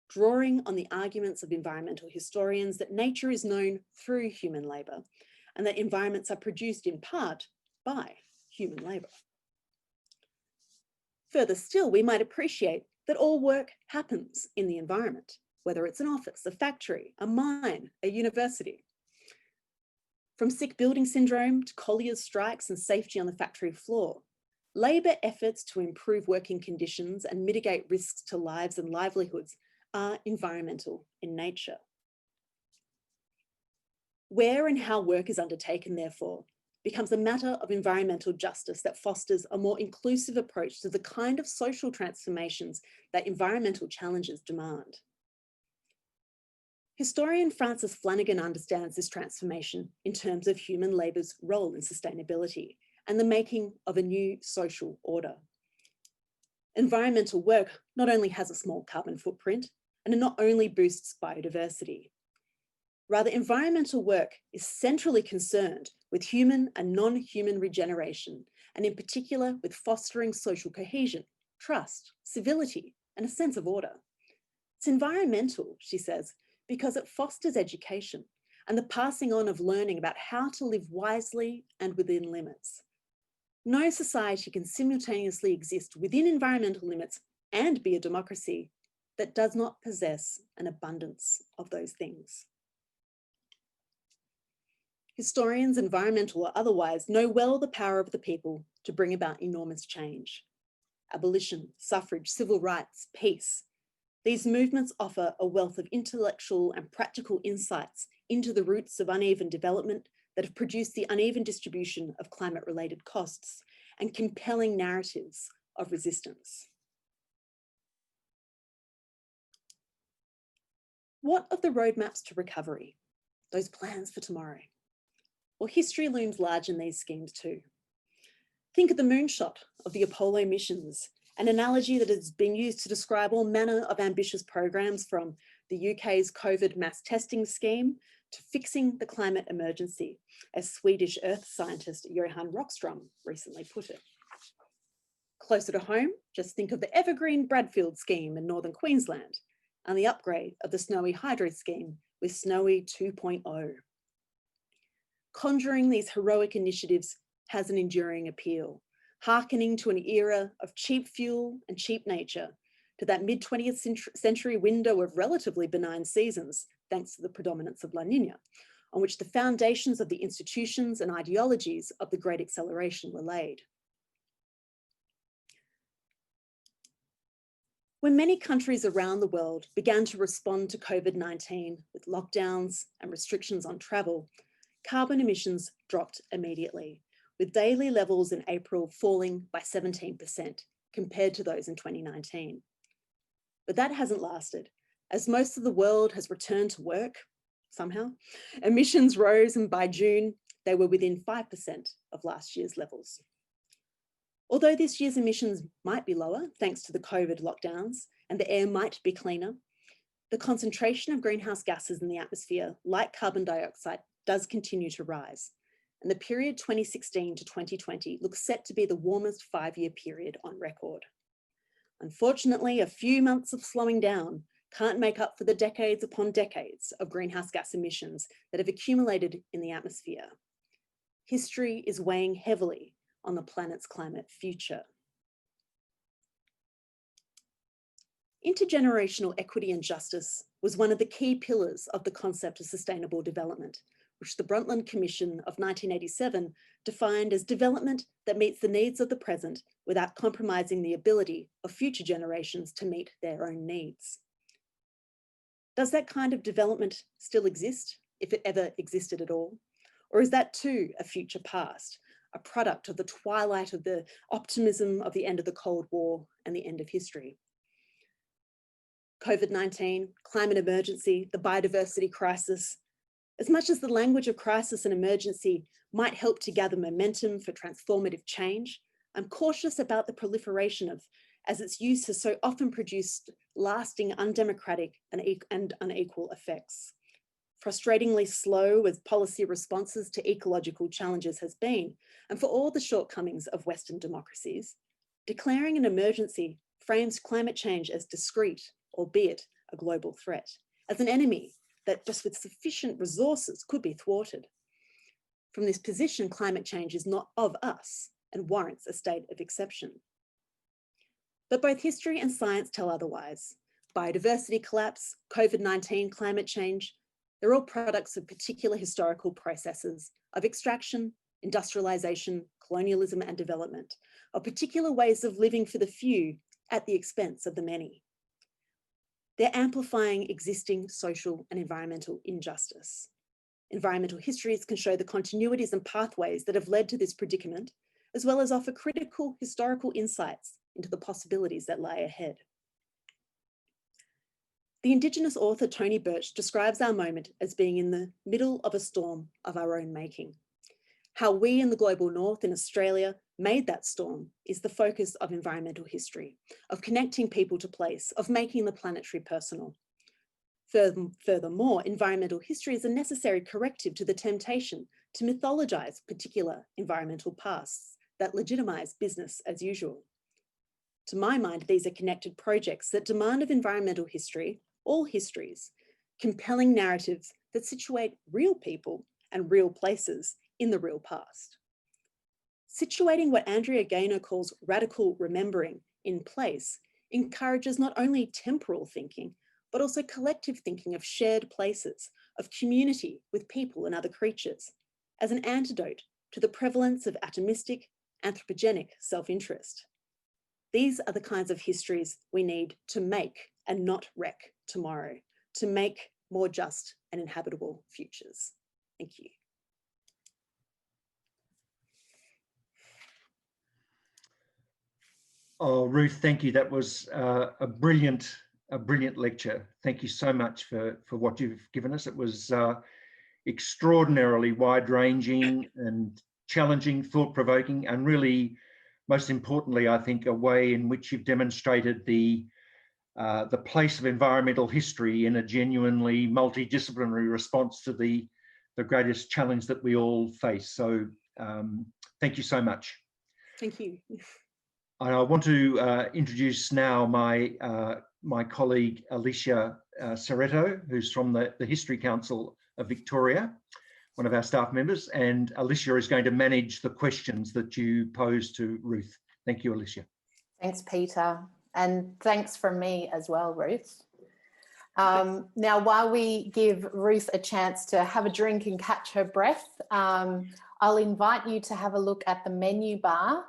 drawing on the arguments of environmental historians that nature is known through human labour, and that environments are produced in part by human labour. Further still, we might appreciate that all work happens in the environment, whether it's an office, a factory, a mine, a university. From sick building syndrome to colliers' strikes and safety on the factory floor, labour efforts to improve working conditions and mitigate risks to lives and livelihoods are environmental in nature. Where and how work is undertaken, therefore, becomes a matter of environmental justice that fosters a more inclusive approach to the kind of social transformations that environmental challenges demand. Historian Frances Flanagan understands this transformation in terms of human labour's role in sustainability and the making of a new social order. Environmental work not only has a small carbon footprint, and it not only boosts biodiversity. Rather, environmental work is centrally concerned with human and non-human regeneration, and in particular with fostering social cohesion, trust, civility, and a sense of order. It's environmental, she says, because it fosters education and the passing on of learning about how to live wisely and within limits. No society can simultaneously exist within environmental limits and be a democracy that does not possess an abundance of those things. Historians, environmental or otherwise, know well the power of the people to bring about enormous change. Abolition, suffrage, civil rights, peace. These movements offer a wealth of intellectual and practical insights into the roots of uneven development that have produced the uneven distribution of climate-related costs and compelling narratives of resistance. What of the roadmaps to recovery? Those plans for tomorrow? Well, history looms large in these schemes too. Think of the moonshot of the Apollo missions, an analogy that has been used to describe all manner of ambitious programs, from the UK's COVID mass testing scheme to fixing the climate emergency, as Swedish earth scientist Johan Rockström recently put it. Closer to home, just think of the evergreen Bradfield scheme in northern Queensland and the upgrade of the Snowy Hydro scheme with Snowy 2.0. Conjuring these heroic initiatives has an enduring appeal, hearkening to an era of cheap fuel and cheap nature, to that mid-20th century window of relatively benign seasons, thanks to the predominance of La Nina, on which the foundations of the institutions and ideologies of the Great Acceleration were laid. When many countries around the world began to respond to COVID-19 with lockdowns and restrictions on travel, carbon emissions dropped immediately, with daily levels in April falling by 17% compared to those in 2019. But that hasn't lasted. As most of the world has returned to work, somehow, emissions rose, and by June, they were within 5% of last year's levels. Although this year's emissions might be lower thanks to the COVID lockdowns and the air might be cleaner, the concentration of greenhouse gases in the atmosphere, like carbon dioxide, does continue to rise. And the period 2016 to 2020 looks set to be the warmest 5-year period on record. Unfortunately, a few months of slowing down can't make up for the decades upon decades of greenhouse gas emissions that have accumulated in the atmosphere. History is weighing heavily on the planet's climate future. Intergenerational equity and justice was one of the key pillars of the concept of sustainable development, which the Brundtland Commission of 1987 defined as development that meets the needs of the present without compromising the ability of future generations to meet their own needs. Does that kind of development still exist, if it ever existed at all? Or is that too a future past, a product of the twilight of the optimism of the end of the Cold War and the end of history? COVID-19, climate emergency, the biodiversity crisis. As much as the language of crisis and emergency might help to gather momentum for transformative change, I'm cautious about the proliferation of, as its use has so often produced lasting undemocratic and unequal effects. Frustratingly slow as policy responses to ecological challenges has been, and for all the shortcomings of Western democracies, declaring an emergency frames climate change as discrete, albeit a global threat, as an enemy that just with sufficient resources could be thwarted. From this position, climate change is not of us and warrants a state of exception. But both history and science tell otherwise. Biodiversity collapse, COVID-19, climate change, they're all products of particular historical processes of extraction, industrialization, colonialism, and development, of particular ways of living for the few at the expense of the many. They're amplifying existing social and environmental injustice. Environmental histories can show the continuities and pathways that have led to this predicament, as well as offer critical historical insights into the possibilities that lie ahead. The Indigenous author Tony Birch describes our moment as being in the middle of a storm of our own making. How we in the global north in Australia made that storm is the focus of environmental history, of connecting people to place, of making the planetary personal. Furthermore, environmental history is a necessary corrective to the temptation to mythologize particular environmental pasts that legitimize business as usual. To my mind, these are connected projects that demand of environmental history, all histories, compelling narratives that situate real people and real places in the real past. Situating what Andrea Gaynor calls radical remembering in place encourages not only temporal thinking, but also collective thinking of shared places, of community with people and other creatures, as an antidote to the prevalence of atomistic, anthropogenic self-interest. These are the kinds of histories we need to make and not wreck tomorrow, to make more just and inhabitable futures. Thank you. Oh, Ruth, thank you. That was a brilliant lecture. Thank you so much for what you've given us. It was extraordinarily wide-ranging and challenging, thought-provoking, and really, most importantly, I think, a way in which you've demonstrated the place of environmental history in a genuinely multidisciplinary response to the greatest challenge that we all face. So thank you so much. Thank you. I want to introduce now my colleague Alicia Serretto, who's from the History Council of Victoria, one of our staff members, and Alicia is going to manage the questions that you pose to Ruth. Thank you, Alicia. Thanks, Peter. And thanks from me as well, Ruth. Now, while we give Ruth a chance to have a drink and catch her breath, I'll invite you to have a look at the menu bar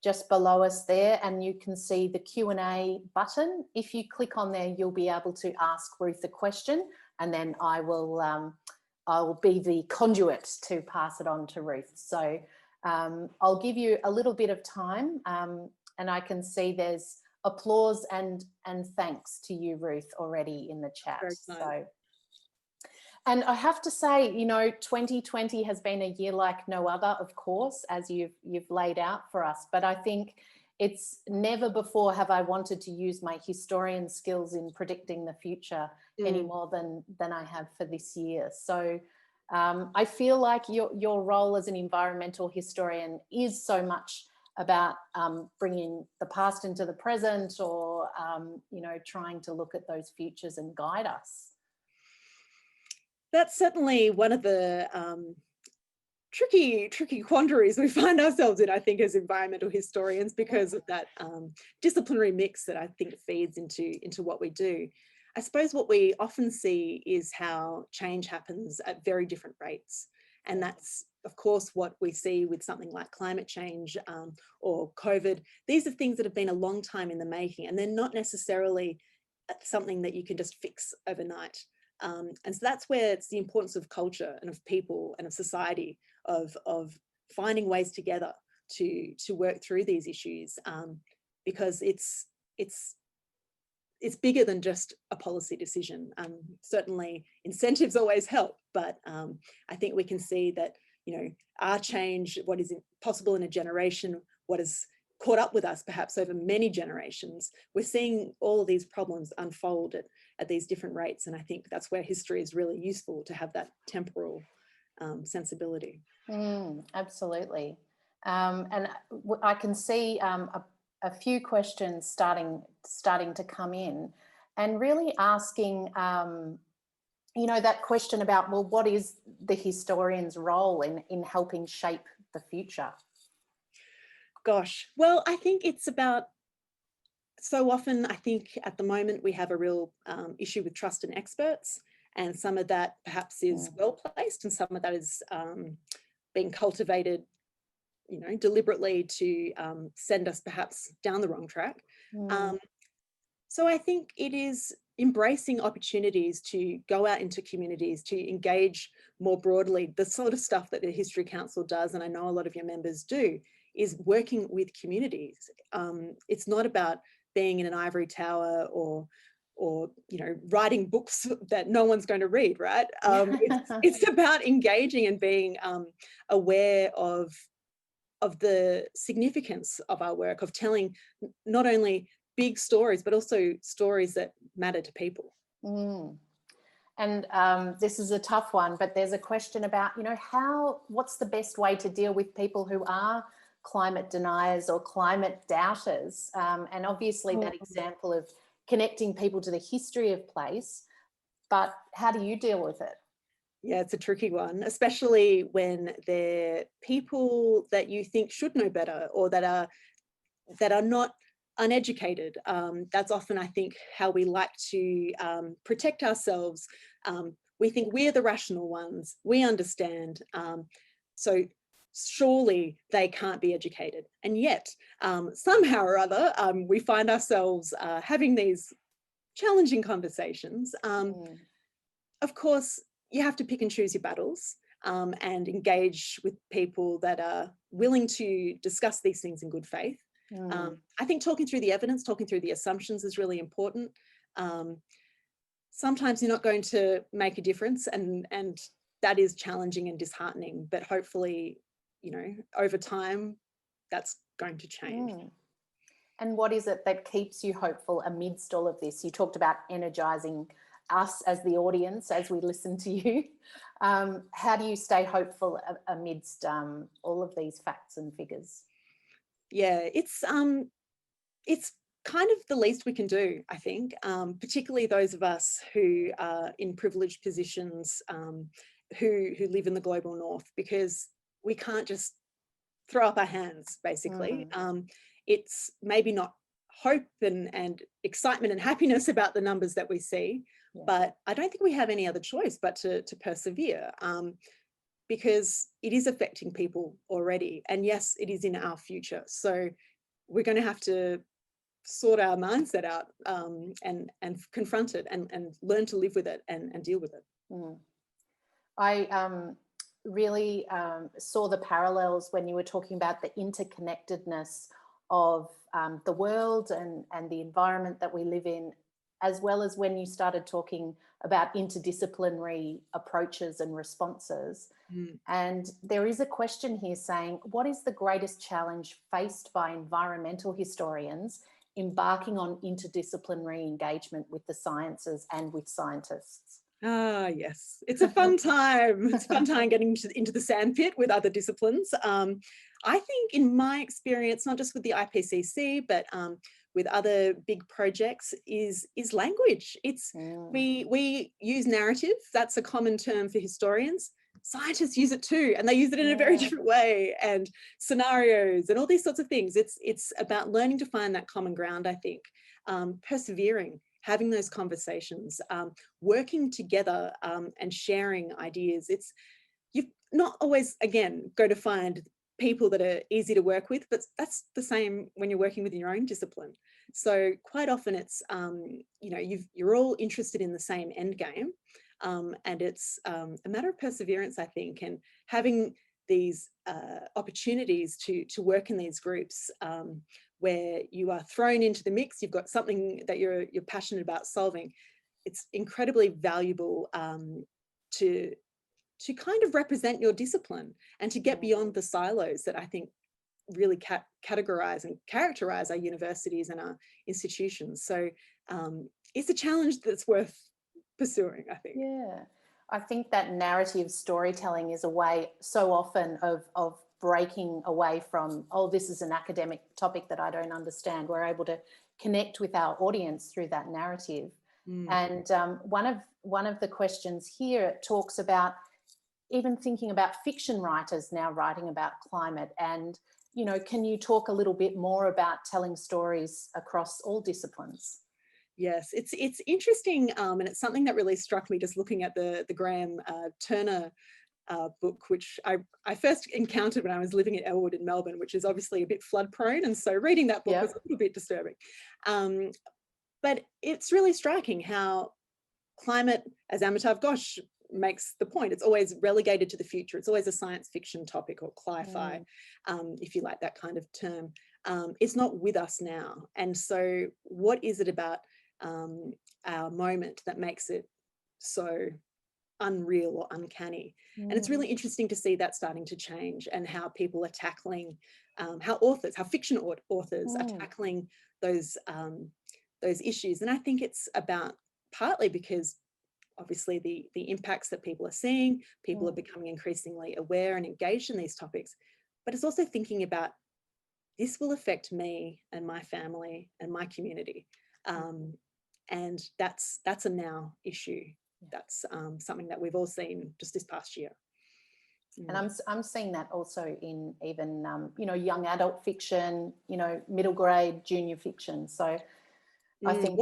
just below us there, and you can see the Q&A button. If you click on there, you'll be able to ask Ruth a question, and then I will be the conduit to pass it on to Ruth. So I'll give you a little bit of time, and I can see there's applause and thanks to you, Ruth, already in the chat. So, and I have to say, you know, 2020 has been a year like no other, of course, as you've laid out for us. But I think it's never before have I wanted to use my historian skills in predicting the future any more than I have for this year. So I feel like your role as an environmental historian is so much about bringing the past into the present, or you know, trying to look at those futures and guide us. That's certainly one of the tricky quandaries we find ourselves in, I think, as environmental historians, because of that disciplinary mix that I think feeds into what we do. I suppose what we often see is how change happens at very different rates. And that's, of course, what we see with something like climate change or COVID. These are things that have been a long time in the making, and they're not necessarily something that you can just fix overnight. And so that's where it's the importance of culture and of people and of society, of finding ways together to work through these issues, because it's bigger than just a policy decision. Certainly incentives always help, but I think we can see that, you know, our change, what is possible in a generation, what has caught up with us perhaps over many generations, we're seeing all of these problems unfold at these different rates. And I think that's where history is really useful, to have that temporal sensibility. Absolutely. And I can see a few questions starting to come in, and really asking, you know, that question about, well, what is the historian's role in helping shape the future? Gosh, well, I think it's about, so often I think at the moment we have a real issue with trust in experts, and some of that perhaps is well placed, and some of that is being cultivated, you know, deliberately to send us perhaps down the wrong track. So I think it is embracing opportunities to go out into communities, to engage more broadly. The sort of stuff that the History Council does, and I know a lot of your members do, is working with communities. It's not about being in an ivory tower or you know, writing books that no one's going to read, right? It's about engaging and being aware of the significance of our work, of telling not only big stories, but also stories that matter to people. And this is a tough one, but there's a question about, you know, what's the best way to deal with people who are climate deniers or climate doubters? And obviously that example of connecting people to the history of place, but how do you deal with it? Yeah, it's a tricky one, especially when they're people that you think should know better, or that are not uneducated. That's often, I think, how we like to protect ourselves. We think we're the rational ones, we understand, so surely they can't be educated. And yet, somehow or other, we find ourselves having these challenging conversations. Of course, you have to pick and choose your battles, and engage with people that are willing to discuss these things in good faith. I think talking through the evidence, talking through the assumptions is really important. Sometimes you're not going to make a difference, and that is challenging and disheartening, but hopefully, you know, over time, that's going to change. And what is it that keeps you hopeful amidst all of this? You talked about energizing us as the audience as we listen to you. How do you stay hopeful amidst all of these facts and figures? Yeah, it's kind of the least we can do, I think, particularly those of us who are in privileged positions, who live in the global north, because we can't just throw up our hands, basically. It's maybe not hope and excitement and happiness about the numbers that we see, but I don't think we have any other choice but to persevere, because it is affecting people already. And yes, it is in our future. So we're going to have to sort our mindset out, and confront it and learn to live with it and deal with it. I really saw the parallels when you were talking about the interconnectedness of the world and the environment that we live in, as well as when you started talking about interdisciplinary approaches and responses. And there is a question here saying, what is the greatest challenge faced by environmental historians embarking on interdisciplinary engagement with the sciences and with scientists? Ah, yes, it's a fun time. It's a fun time getting into the sandpit with other disciplines. I think in my experience, not just with the IPCC, but with other big projects, is language. It's we use narrative. That's a common term for historians. Scientists use it too, and they use it in a very different way, and scenarios and all these sorts of things. It's about learning to find that common ground, I think, persevering, having those conversations, working together, and sharing ideas. You've not always, again, go to find people that are easy to work with, but that's the same when you're working within your own discipline. So quite often it's, you know, you're all interested in the same end game, and it's a matter of perseverance, I think, and having these opportunities to work in these groups, where you are thrown into the mix. You've got something that you're passionate about solving. It's incredibly valuable to kind of represent your discipline and to get beyond the silos that I think really categorize and characterize our universities and our institutions. So it's a challenge that's worth pursuing, I think. Yeah, I think that narrative storytelling is a way so often of breaking away from, oh, this is an academic topic that I don't understand. We're able to connect with our audience through that narrative. And one of the questions here talks about even thinking about fiction writers now writing about climate. And, you know, can you talk a little bit more about telling stories across all disciplines? Yes, it's interesting, and it's something that really struck me just looking at the Graham Turner book, which I first encountered when I was living at Elwood in Melbourne, which is obviously a bit flood prone, and so reading that book was a little bit disturbing. But it's really striking how climate, as Amitav Ghosh makes the point, it's always relegated to the future. It's always a science fiction topic, or cli-fi, if you like that kind of term. It's not with us now. And so what is it about our moment that makes it so unreal or uncanny? And it's really interesting to see that starting to change, and how people are tackling, how fiction authors are tackling those issues. And I think it's about partly because obviously the impacts that people are seeing, people are becoming increasingly aware and engaged in these topics, but it's also thinking about, this will affect me and my family and my community. And that's a now issue. That's something that we've all seen just this past year. And I'm seeing that also in even, you know, young adult fiction, you know, middle grade, junior fiction. So I think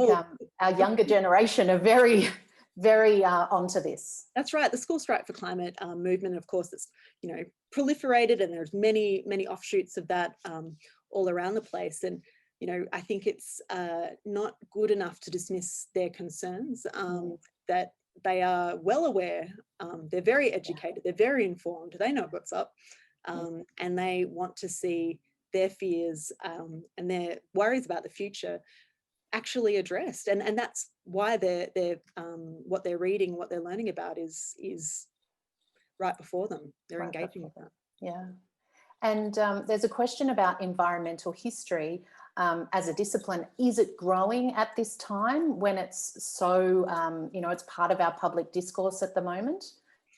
our younger generation are very, very onto this. That's right. The School Strike for Climate movement, of course, it's, you know, proliferated, and there's many, many offshoots of that all around the place. And, you know, I think it's not good enough to dismiss their concerns, that they are well aware, they're very educated, they're very informed, they know what's up, and they want to see their fears and their worries about the future actually addressed. And that's why they're what they're reading, what they're learning about is right before them. They're engaging with that. Yeah. And there's a question about environmental history as a discipline. Is it growing at this time when it's so, it's part of our public discourse at the moment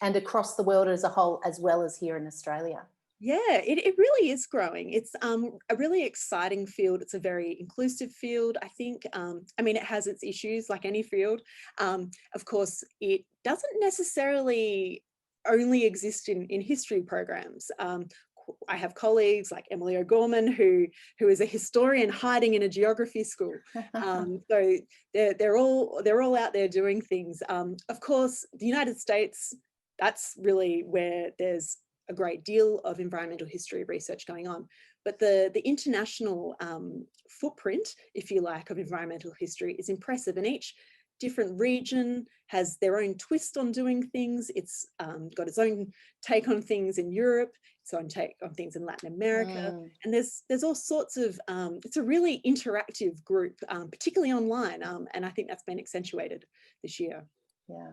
and across the world as a whole, as well as here in Australia? Yeah, it really is growing. It's a really exciting field. It's a very inclusive field, I think. It has its issues like any field. Of course, it doesn't necessarily only exist in history programs. I have colleagues like Emily O'Gorman, who is a historian hiding in a geography school. So they're all out there doing things. Of course, the United States, that's really where there's a great deal of environmental history research going on. But the international footprint, if you like, of environmental history is impressive, and each different region has their own twist on doing things. It's got its own take on things in Europe, its own take on things in Latin America. And there's all sorts of, it's a really interactive group, particularly online. And I think that's been accentuated this year. Yeah.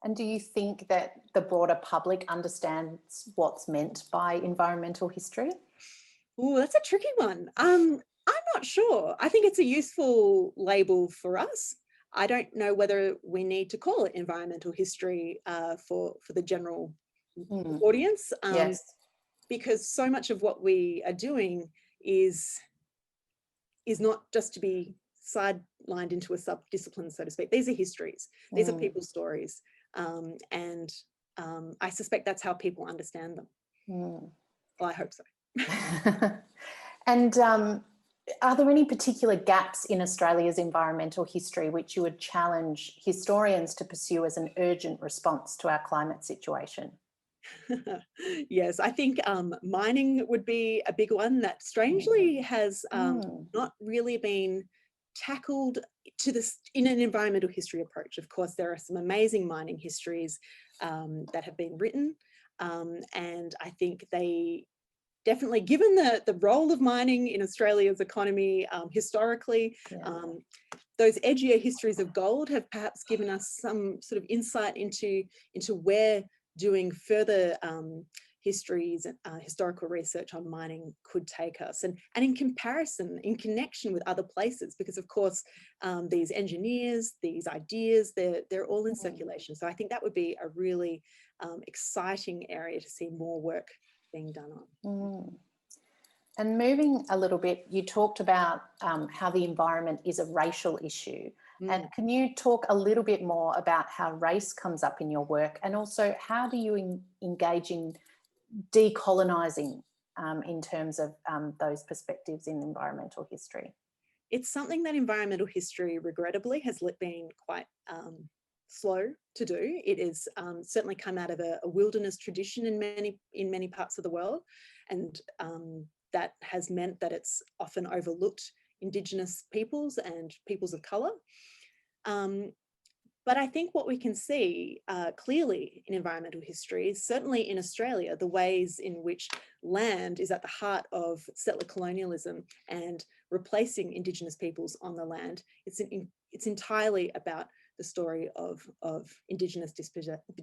And do you think that the broader public understands what's meant by environmental history? Oh, that's a tricky one. I'm not sure. I think it's a useful label for us. I don't know whether we need to call it environmental history for the general audience. Yes. Because so much of what we are doing is not just to be sidelined into a sub-discipline, so to speak. These are histories. These are people's stories. And I suspect that's how people understand them. Well, I hope so. And are there any particular gaps in Australia's environmental history which you would challenge historians to pursue as an urgent response to our climate situation? Yes, I think mining would be a big one that strangely has not really been tackled to this in an environmental history approach. Of course, there are some amazing mining histories that have been written, and I think they definitely, given the role of mining in Australia's economy historically, those edgier histories of gold have perhaps given us some sort of insight into where doing further histories and historical research on mining could take us, and in comparison, in connection with other places, because of course these engineers, these ideas, they're all in circulation. So I think that would be a really exciting area to see more work being done on. And moving a little bit, you talked about how the environment is a racial issue. And can you talk a little bit more about how race comes up in your work, and also how do you engage in decolonising in terms of those perspectives in environmental history? It's something that environmental history, regrettably, has been quite slow to do. It is certainly come out of a wilderness tradition in many parts of the world, and that has meant that it's often overlooked Indigenous peoples and peoples of colour. But I think what we can see clearly in environmental history, certainly in Australia, the ways in which land is at the heart of settler colonialism and replacing Indigenous peoples on the land. It's entirely about the story of Indigenous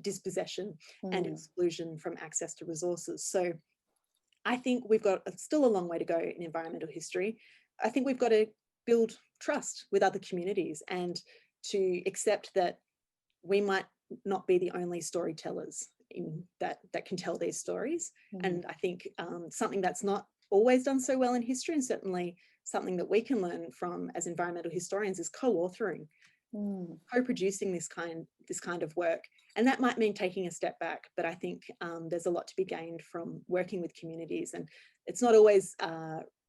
dispossession and exclusion from access to resources. So I think we've got still a long way to go in environmental history. I think we've got to build trust with other communities and to accept that we might not be the only storytellers that can tell these stories. And I think something that's not always done so well in history, and certainly something that we can learn from as environmental historians, is co-authoring, co-producing this kind of work. And that might mean taking a step back, but I think there's a lot to be gained from working with communities. And it's not always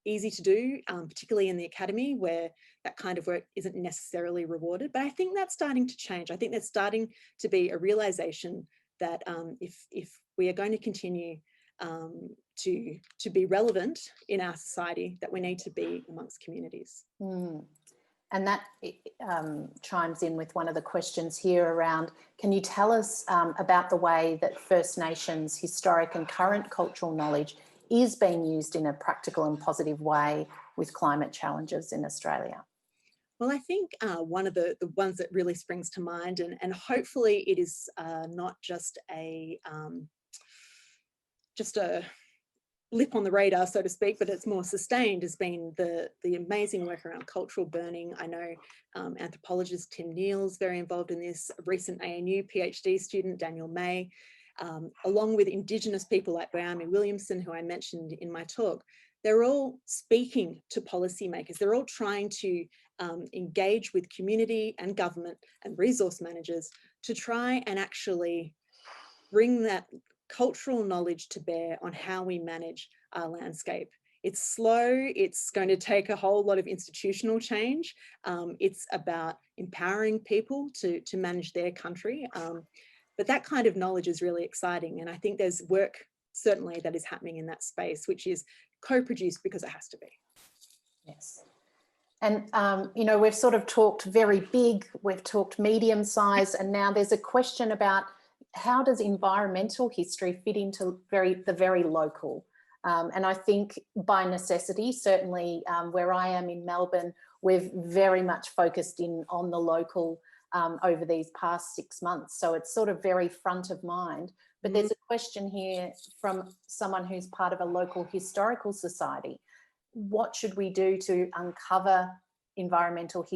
easy to do, particularly in the academy, where that kind of work isn't necessarily rewarded. But I think that's starting to change. I think there's starting to be a realization that if we are going to continue to be relevant in our society, that we need to be amongst communities. And that chimes in with one of the questions here around, can you tell us about the way that First Nations historic and current cultural knowledge is being used in a practical and positive way with climate challenges in Australia? Well, I think one of the ones that really springs to mind, and hopefully it is not just a blip on the radar, so to speak, but it's more sustained, has been the amazing work around cultural burning. I know anthropologist Tim Neal's very involved in this, a recent ANU PhD student, Daniel May, along with Indigenous people like Bayami Williamson, who I mentioned in my talk. They're all speaking to policymakers. They're all trying to engage with community and government and resource managers to try and actually bring that cultural knowledge to bear on how we manage our landscape. It's slow, it's going to take a whole lot of institutional change. It's about empowering people to manage their country. But that kind of knowledge is really exciting. And I think there's work certainly that is happening in that space, which is co-produced because it has to be. Yes. And, you know, we've sort of talked very big, we've talked medium size, and now there's a question about how does environmental history fit into the very local? And I think by necessity, certainly where I am in Melbourne, we've very much focused in on the local over these past 6 months. So it's sort of very front of mind. But there's a question here from someone who's part of a local historical society. What should we do to uncover environmental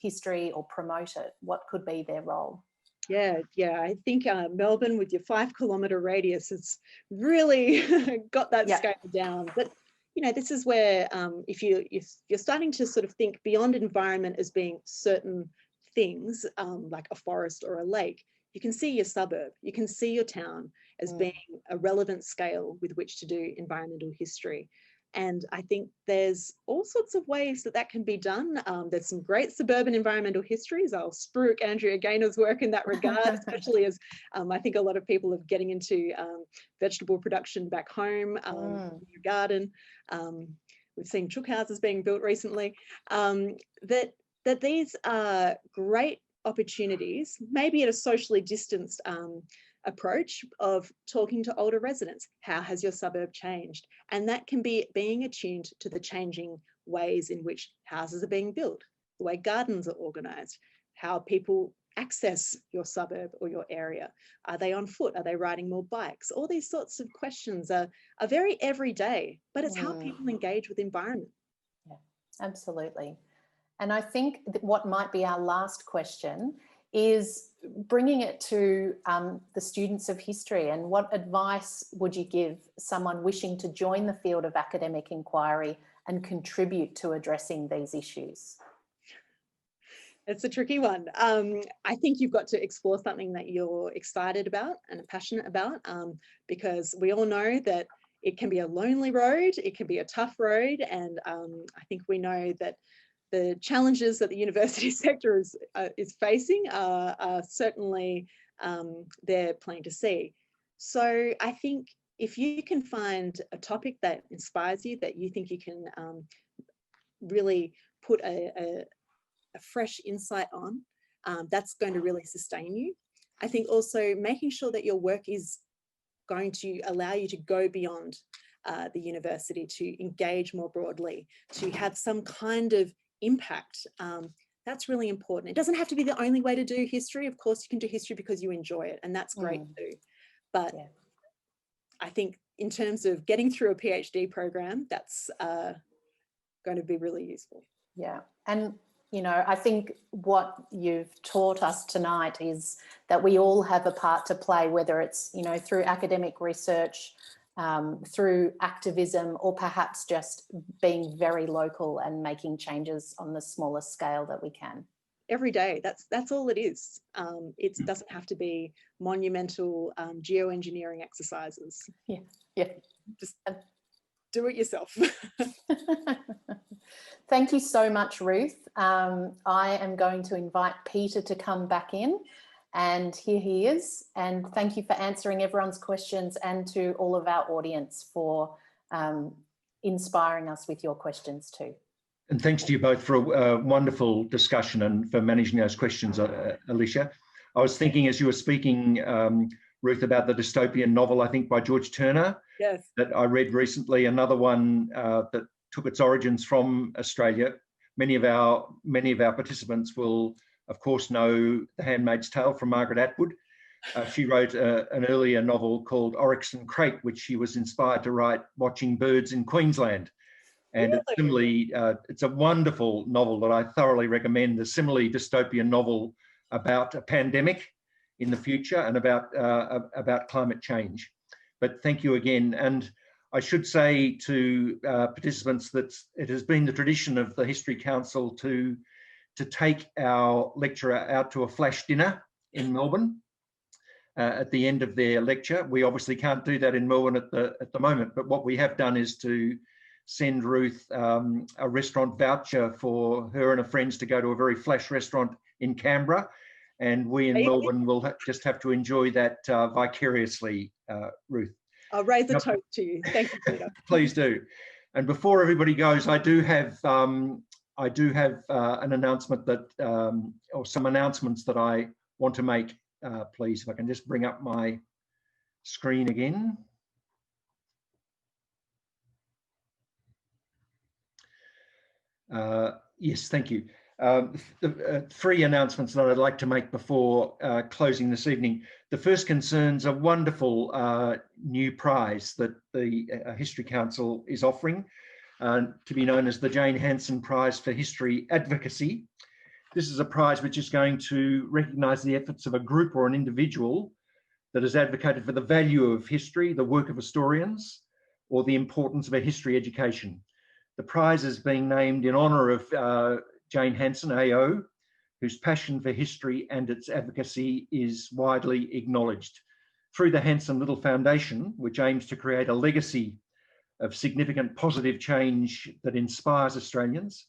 history or promote it? What could be their role? Yeah, I think Melbourne with your 5 kilometre radius has really got that scale down. But, you know, this is where if you're starting to sort of think beyond environment as being certain things like a forest or a lake, you can see your suburb, you can see your town as being a relevant scale with which to do environmental history. And I think there's all sorts of ways that can be done. There's some great suburban environmental histories. I'll spruik Andrea Gaynor's work in that regard, especially as I think a lot of people are getting into vegetable production back home, in your garden. We've seen chook houses being built recently. That these are great opportunities, maybe at a socially distanced approach of talking to older residents. How has your suburb changed? And that can be being attuned to the changing ways in which houses are being built, the way gardens are organised, how people access your suburb or your area. Are they on foot? Are they riding more bikes? All these sorts of questions are very everyday, but it's how people engage with environment. Yeah, absolutely. And I think that what might be our last question is bringing it to the students of history, and what advice would you give someone wishing to join the field of academic inquiry and contribute to addressing these issues? It's a tricky one. I think you've got to explore something that you're excited about and passionate about, because we all know that it can be a lonely road, it can be a tough road, and I think we know that the challenges that the university sector is facing are certainly there plain to see. So I think if you can find a topic that inspires you, that you think you can really put a fresh insight on, that's going to really sustain you. I think also making sure that your work is going to allow you to go beyond the university, to engage more broadly, to have some kind of impact. That's really important. It doesn't have to be the only way to do history. Of course, you can do history because you enjoy it, and that's great too. But I think in terms of getting through a PhD program, that's going to be really useful. Yeah. And, you know, I think what you've taught us tonight is that we all have a part to play, whether it's, you know, through academic research, through activism, or perhaps just being very local and making changes on the smallest scale that we can. Every day, that's all it is. It doesn't have to be monumental geoengineering exercises. Yeah. Just do it yourself. Thank you so much, Ruth. I am going to invite Peter to come back in. And here he is. And thank you for answering everyone's questions, and to all of our audience for inspiring us with your questions too. And thanks to you both for a wonderful discussion and for managing those questions, Alicia. I was thinking as you were speaking, Ruth, about the dystopian novel, I think by George Turner, that I read recently, another one that took its origins from Australia. Many of our participants will, of course, know The Handmaid's Tale from Margaret Atwood. She wrote an earlier novel called Oryx and Crate, which she was inspired to write watching birds in Queensland. And Really? similarly, it's a wonderful novel that I thoroughly recommend, a similarly dystopian novel about a pandemic in the future and about climate change. But thank you again. And I should say to participants that it has been the tradition of the History Council to take our lecturer out to a flash dinner in Melbourne at the end of their lecture. We obviously can't do that in Melbourne at the moment, but what we have done is to send Ruth a restaurant voucher for her and her friends to go to a very flash restaurant in Canberra. And we in Melbourne will just have to enjoy that vicariously, Ruth. I'll raise a toast to you. Thank you, Peter. Please do. And before everybody goes, I do have an announcement that, or some announcements that I want to make, please. If I can just bring up my screen again. Yes, thank you. Three announcements that I'd like to make before closing this evening. The first concerns a wonderful new prize that the History Council is offering, to be known as the Jane Hanson Prize for History Advocacy. This is a prize which is going to recognise the efforts of a group or an individual that has advocated for the value of history, the work of historians, or the importance of a history education. The prize is being named in honour of Jane Hanson, AO, whose passion for history and its advocacy is widely acknowledged. Through the Hanson Little Foundation, which aims to create a legacy of significant positive change that inspires Australians,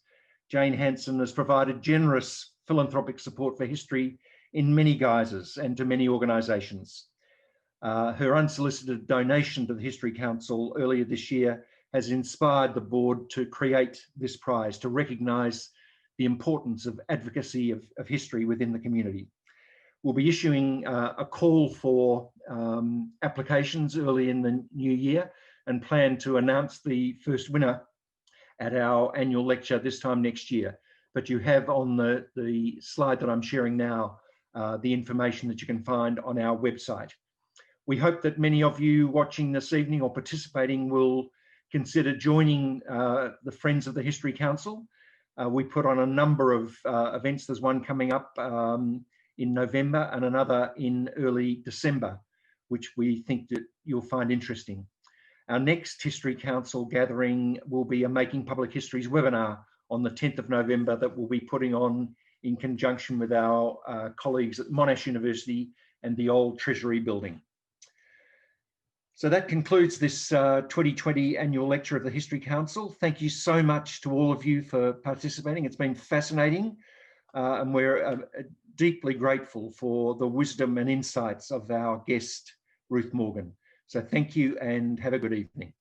Jane Hanson has provided generous philanthropic support for history in many guises and to many organisations. Her unsolicited donation to the History Council earlier this year has inspired the board to create this prize to recognise the importance of advocacy of history within the community. We'll be issuing a call for applications early in the new year and plan to announce the first winner at our annual lecture this time next year. But you have on the slide that I'm sharing now the information that you can find on our website. We hope that many of you watching this evening or participating will consider joining the Friends of the History Council. We put on a number of events. There's one coming up in November and another in early December, which we think that you'll find interesting. Our next History Council gathering will be a Making Public Histories webinar on the 10th of November that we'll be putting on in conjunction with our colleagues at Monash University and the old Treasury building. So that concludes this 2020 annual lecture of the History Council. Thank you so much to all of you for participating. It's been fascinating and we're deeply grateful for the wisdom and insights of our guest, Ruth Morgan. So thank you and have a good evening.